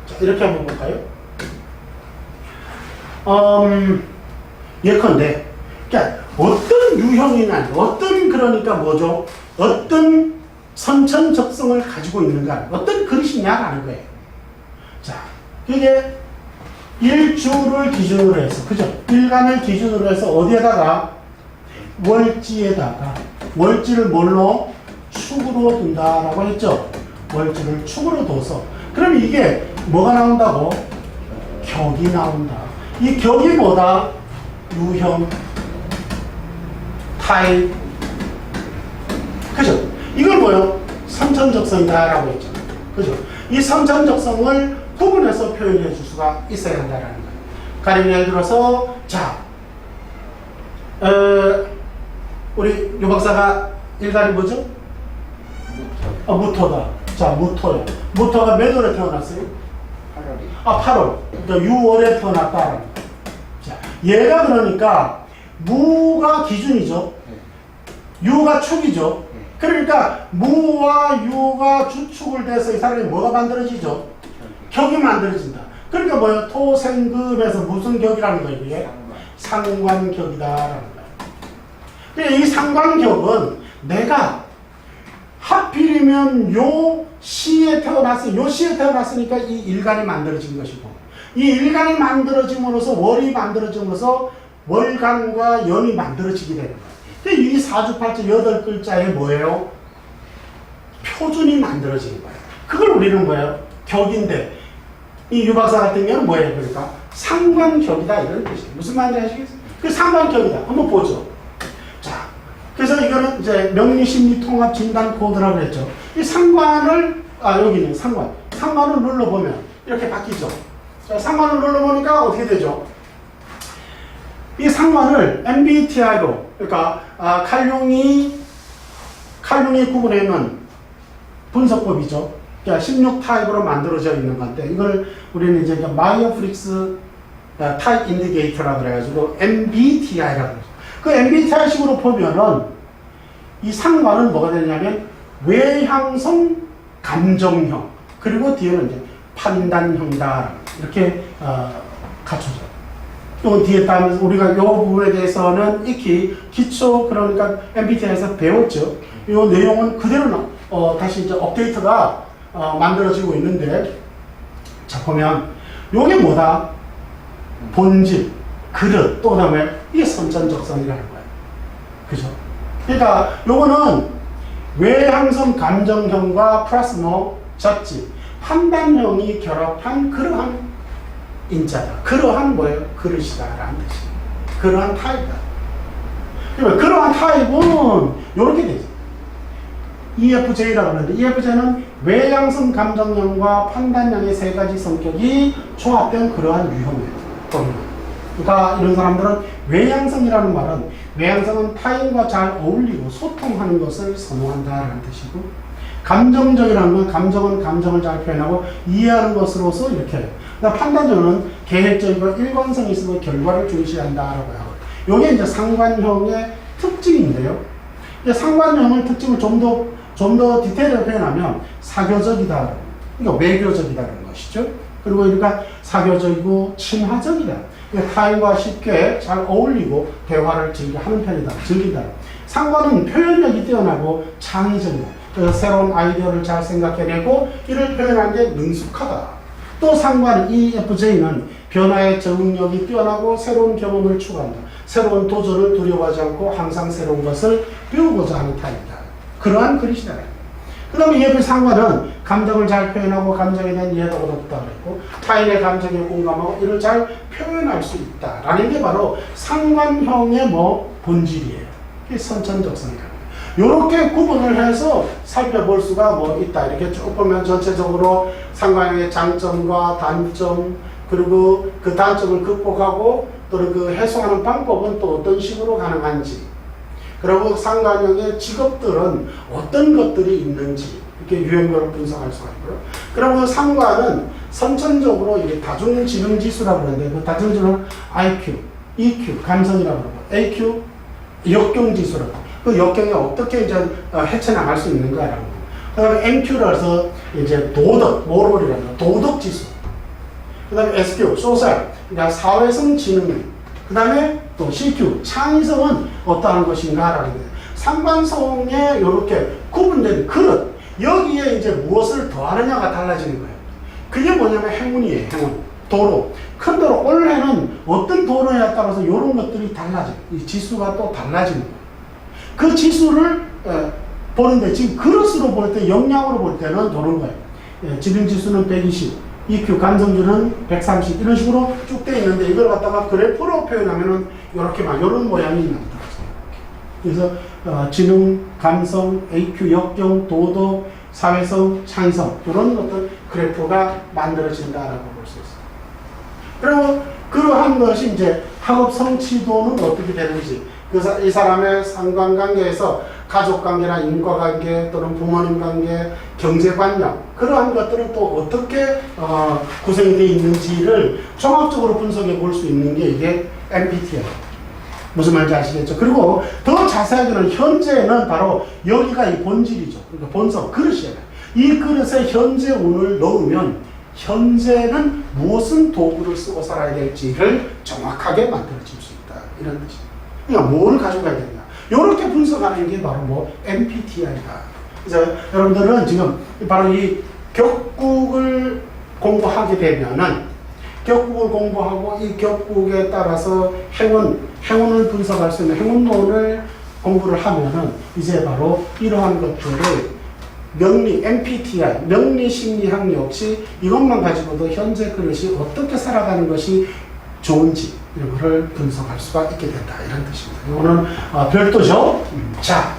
Speaker 1: 자, 이렇게 한번 볼까요? 예컨대, 그러니까 어떤 유형이나 어떤, 그러니까 뭐죠? 어떤 선천적성을 가지고 있는가, 어떤 그릇이냐라는 거예요. 자, 이게 일주를 기준으로 해서, 그죠? 일간을 기준으로 해서 어디에다가? 월지에다가, 월지를 뭘로? 축으로 둔다라고 했죠? 월지를 축으로 둬서. 그럼 이게 뭐가 나온다고? 격이 나온다. 이 격이 뭐다? 유형, 타입, 그죠? 이걸 뭐요? 선천적성이다 라고 했죠. 그죠? 이 선천적성을 구분해서 표현해 줄 수가 있어야 한다는 거예요. 가령 예를 들어서, 자, 우리 유 박사가 일간이 뭐죠? 무토다. 자, 무토요. 무토가 몇 월에 태어났어요?
Speaker 2: 8월이.
Speaker 1: 8월. 그러니까 6월에 태어났다라는 거예요. 자, 얘가 그러니까 무가 기준이죠. 유가 축이죠. 그러니까 무와 유가 주축을 돼서 이 사람이 뭐가 만들어지죠? 격이 만들어진다. 그러니까 뭐예요? 토생금에서 무슨 격이라는 거예요? 이게 상관격이다라는 거예요. 그러니까 이 상관격은 내가 하필이면 요 시에 태어났으니까 이 일간이 만들어진 것이고, 이 일간이 만들어짐으로써 월이 만들어짐으로써 월간과 연이 만들어지게 되는 거예요. 근데 이 사주팔자 8글자에 뭐예요? 표준이 만들어지는 거예요. 그걸 우리는 뭐예요? 격인데, 이 유박사 같은 경우는 뭐예요? 그러니까 상관격이다 이런 뜻이에요. 무슨 말인지 아시겠어요? 그 상관격이다. 한번 보죠. 자, 그래서 이거는 이제 명리심리통합진단 코드라고 했죠. 이 상관을, 여기는 상관. 상관을 눌러보면 이렇게 바뀌죠. 자, 상관을 눌러보니까 어떻게 되죠? 이 상관을 MBTI로, 그러니까 칼융이 구분해놓은 분석법이죠. 그러니까 16타입으로 만들어져 있는 건데, 이걸 우리는 이제 마이어프릭스 타입 인디게이터라고 그래가지고 MBTI라고 그러죠. 그 MBTI식으로 보면은 이 상관은 뭐가 되냐면 외향성 감정형, 그리고 뒤에는 이제 판단형이다 이렇게 갖춰져. 또 뒤에 따르면서 우리가 이 부분에 대해서는 익히 기초, 그러니까 MBTI에서 배웠죠. 이 내용은 그대로 다시 이제 업데이트가 만들어지고 있는데, 자 보면 요게 뭐다? 본질, 그릇, 또 그다음에 이게 선천적성이라는 거예요. 그죠? 그러니까 요거는 외향성 감정형과 플러스 젖지, 판단형이 결합한 그러한 인자다. 그러한 뭐예요? 그릇이다 라는 뜻이에요. 그러한 타입이다. 그러면 그러한 타입은 이렇게 되죠. EFJ라고 하는데, EFJ는 외향성 감정형과 판단형의 세 가지 성격이 조합된 그러한 유형이에요. 그러니까 이런 사람들은 외향성이라는 말은, 외향성은 타인과 잘 어울리고 소통하는 것을 선호한다라는 뜻이고, 감정적이라는 건 감정은 감정을 잘 표현하고 이해하는 것으로서 이렇게 해요. 그러니까 판단적으는 계획적이고 일관성이 있으면 결과를 중시한다라고 하고, 이게 이제 상관형의 특징인데요. 상관형의 특징을 좀 더 디테일하게 표현하면 사교적이다, 그러니까 외교적이다라는 것이죠. 그리고 그러니까 사교적이고 친화적이다. 그러니까 타인과 쉽게 잘 어울리고 대화를 하는 편이다. 즐긴다. 상관은 표현력이 뛰어나고 창의적이다. 그래서 새로운 아이디어를 잘 생각해내고 이를 표현하는 게 능숙하다. 또 상관 EFJ는 변화에 적응력이 뛰어나고 새로운 경험을 추구한다. 새로운 도전을 두려워하지 않고 항상 새로운 것을 배우고자 하는 타입이다. 그러한 글이시다. 그 다음에 예비 상관은 감정을 잘 표현하고 감정에 대한 이해가 어렵다 그랬고 타인의 감정에 공감하고 이를 잘 표현할 수 있다라는 게 바로 상관형의 본질이에요. 이게 선천적성이라는 거예요. 이렇게 구분을 해서 살펴볼 수가 있다. 이렇게 쭉 보면 전체적으로 상관형의 장점과 단점 그리고 그 단점을 극복하고 또는 그 해소하는 방법은 또 어떤 식으로 가능한지 그리고 상관형의 직업들은 어떤 것들이 있는지 이렇게 유형별로 분석할 수가 있고요. 그리고 상관은 선천적으로 이게 다중지능지수라고 하는데 그 다중지능은 IQ, EQ, 감성이라고 그러고 AQ, 역경지수라고 그 역경이 어떻게 이제 헤쳐나갈 수 있는가라는 거. 그 다음에 MQ라서 이제 도덕, 모럴이라는 도덕지수. 그 다음에 SQ, 소셜, 그러니까 사회성 지능. 그 다음에 또 CQ, 창의성은 어떠한 것인가라는 거예요. 상관성에 이렇게 구분된 그릇, 여기에 이제 무엇을 더하느냐가 달라지는 거예요. 그게 뭐냐면 행운이에요, 행운. 도로. 큰 도로, 올해는 어떤 도로에 따라서 이런 것들이 달라져요. 이 지수가 또 달라지는 거예요. 그 지수를 보는데 지금 그릇으로 볼 때, 역량으로 볼 때는 이런 거예요. 지능지수는 120. EQ 감성주는 130 이런 식으로 쭉 돼 있는데 이걸 갖다가 그래프로 표현하면은 이렇게만 이런 모양이 나옵니다. 그래서 지능, 감성, AQ, 역경, 도덕, 사회성, 창의성 이런 어떤 그래프가 만들어진다라고 볼 수 있습니다. 그리고 그러한 것이 이제 학업 성취도는 어떻게 되는지 그래서 이 사람의 상관관계에서 가족관계나 인과관계 또는 부모님 관계, 경제관념 그러한 것들은 또 어떻게 구성이 되어 있는지를 종합적으로 분석해 볼 수 있는 게 이게 MBTI. 무슨 말인지 아시겠죠? 그리고 더 자세하게는 현재는 바로 여기가 이 본질이죠. 그러니까 본성, 그릇이에요. 이 그릇에 현재 운을 넣으면 현재는 무슨 도구를 쓰고 살아야 될지를 정확하게 만들어질 수 있다. 이런 뜻입니다. 그러니까 뭘 가져가야 되냐. 이렇게 분석하는 게 바로 MBTI다. 그래서 여러분들은 지금 바로 이 격국을 공부하게 되면은 격국을 공부하고 이 격국에 따라서 행운을 분석할 수 있는 행운론을 공부를 하면은 이제 바로 이러한 것들을 명리, MBTI, 명리심리학 역시 이것만 가지고도 현재 그릇이 어떻게 살아가는 것이 좋은지 이런 거를 분석할 수가 있게 된다. 이런 뜻입니다. 이거는 별도죠. 자,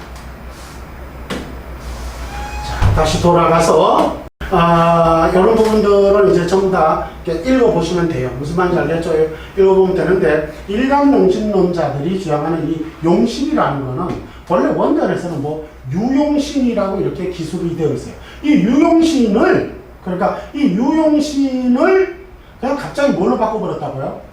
Speaker 1: 다시 돌아가서 이런 부분들을 이제 전부 다 읽어보시면 돼요. 무슨 말인지 알겠죠? 읽어보면 되는데 일간용신론자들이 주장하는 이 용신이라는 거는 원래 원전에서는 유용신이라고 이렇게 기술이 되어 있어요. 이 유용신을 그러니까 이 유용신을 그냥 갑자기 뭘로 바꿔버렸다고요?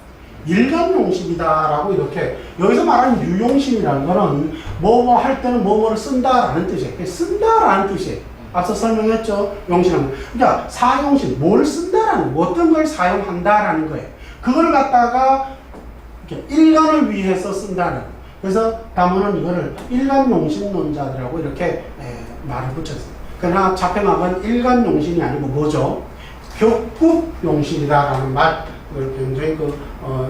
Speaker 1: 일간용신이다라고 이렇게 여기서 말하는 유용신이라는 거는 뭐뭐 할 때는 뭐뭐를 쓴다라는 뜻이에요. 쓴다라는 뜻이에요. 앞서 설명했죠. 용신은 그러니까 사용신 뭘 쓴다라는 어떤 걸 사용한다라는 거예요. 그걸 갖다가 이렇게 일간을 위해서 쓴다는. 그래서 담원은 이거를 일간용신론자들하고 이렇게 말을 붙였어요. 그러나 자폐막은 일간용신이 아니고 뭐죠? 격국용신이다라는 말을 굉장히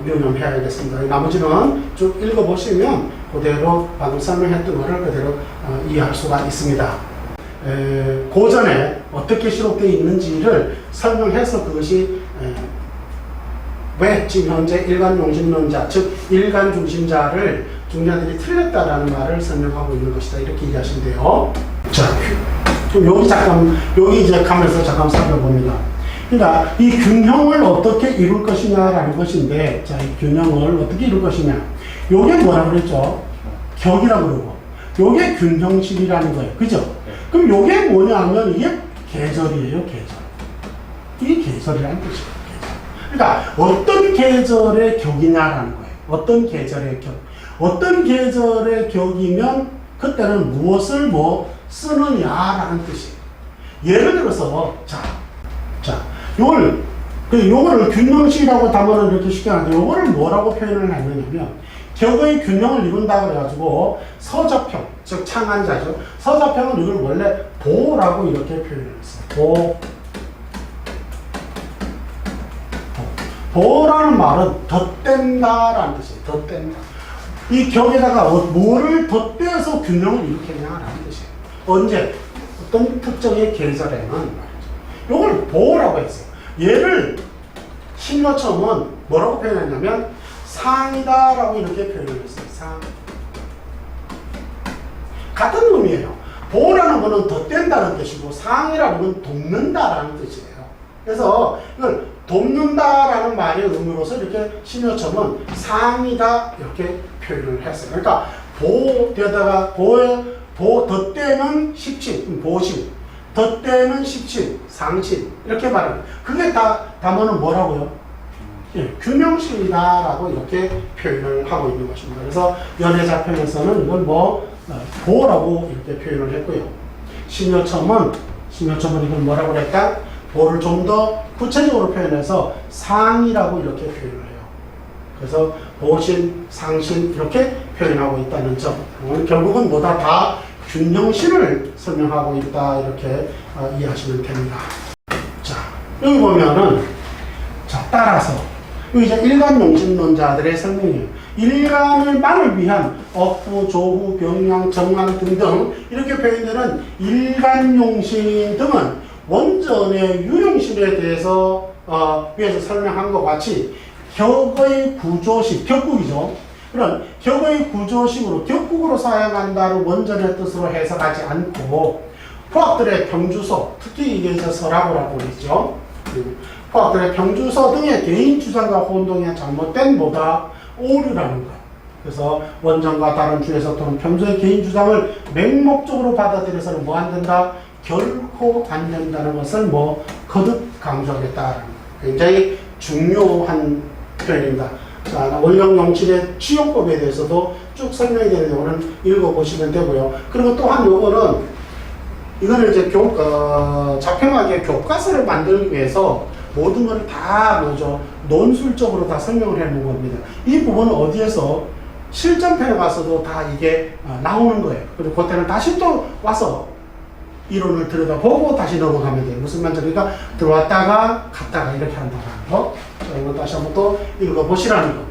Speaker 1: 유념해야겠습니다. 나머지는 쭉 읽어보시면 그대로 방금 설명했던 것을 그대로 이해할 수가 있습니다. 고전에 어떻게 기록되어 있는지를 설명해서 그것이 왜 지금 현재 일간용신론자, 즉 일간중심자를 중자들이 틀렸다라는 말을 설명하고 있는 것이다. 이렇게 이해하시면 돼요. 자, 여기 이제 가면서 잠깐 살펴봅니다. 그러니까 이 균형을 어떻게 이룰 것이냐라는 것인데, 자, 이 균형을 어떻게 이룰 것이냐. 요게 뭐라 그랬죠? 격이라고 그러고, 요게 균형식이라는 거예요. 그죠? 그럼 요게 뭐냐 하면 이게 계절이에요, 계절. 이게 계절이라는 뜻이에요, 계절. 그러니까 어떤 계절의 격이냐라는 거예요. 어떤 계절의 격. 어떤 계절의 격이면 그때는 무엇을 쓰느냐라는 뜻이에요. 예를 들어서, 요거를 균형식이라고 담아는 이렇게 쉽게 하는데, 요거를 뭐라고 표현을 하냐면, 격의 균형을 이룬다 그래가지고, 서접형, 즉 창한자죠. 서접형은 이걸 원래 보라고 이렇게 표현을 했어요. 보라는 말은 덧댄다라는 뜻이에요. 덧댄다. 이 격에다가 뭐를 덧대서 균형을 일으키냐라는 뜻이에요. 언제? 어떤 특정의 계절에는 말이죠. 이걸 보호라고 했어요. 얘를 신여첨은 뭐라고 표현했냐면 상이다라고 이렇게 표현을 했어요. 상. 같은 의미예요. 보호라는 것은 덧댄다는 뜻이고 상이라는 건 돕는다라는 뜻이에요. 그래서 이걸 돕는다라는 말의 의미로서 이렇게 신여첨은 상이다 이렇게 표현을 했어요. 그러니까 보호되다가 덧대는 십신, 보신, 덧대는 십신, 상신 이렇게 말합니다. 그게 다 단어는 뭐라고요? 예, 균형신이다라고 이렇게 표현을 하고 있는 것입니다. 그래서 연애자편에서는 이걸 보라고 이렇게 표현을 했고요. 신여첨은 이걸 뭐라고 했다? 보를 좀 더 구체적으로 표현해서 상이라고 이렇게 표현을 해요. 그래서 보신, 상신 이렇게 표현하고 있다는 점. 결국은 뭐다 다 균형신을 설명하고 있다 이렇게 이해하시면 됩니다. 자, 여기 보면은 따라서 이제 일간용신론자들의 설명이에요. 일간을만을 위한 억부, 조후, 병양, 정황 등등 이렇게 표현되는 일간용신 등은 원전의 유용신에 대해서 위에서 설명한 것 같이 격의 구조식, 격국이죠. 그런 격의 구조식으로 격국으로 사용한다는 원전의 뜻으로 해석하지 않고 포학들의 평주서, 특히 이게 서라고라고 있죠. 포학들의 평주서 등의 개인 주장과 혼동에 잘못된 오류라는 거예요. 그래서 원전과 다른 주에서 또는 평소의 개인 주장을 맹목적으로 받아들여서는 뭐 안 된다? 결코 안 된다는 것을 거듭 강조하겠다는 굉장히 중요한 표현입니다. 자, 원령용신의 취용법에 대해서도 쭉 설명이 되는데 오늘 읽어보시면 되고요. 그리고 또한 이거는 이제 자평하게 교과서를 만들기 위해서 모든 걸 다 논술적으로 다 설명을 해 놓은 겁니다. 이 부분은 어디에서 실전편에 가서도 다 이게 나오는 거예요. 그리고 그때는 다시 또 와서 이론을 들여다보고 다시 넘어가면 돼요. 무슨 말인지 그러니까 들어왔다가 갔다가 이렇게 한다는 거. 자, 이거 다시 한번 또 읽어보시라는 거.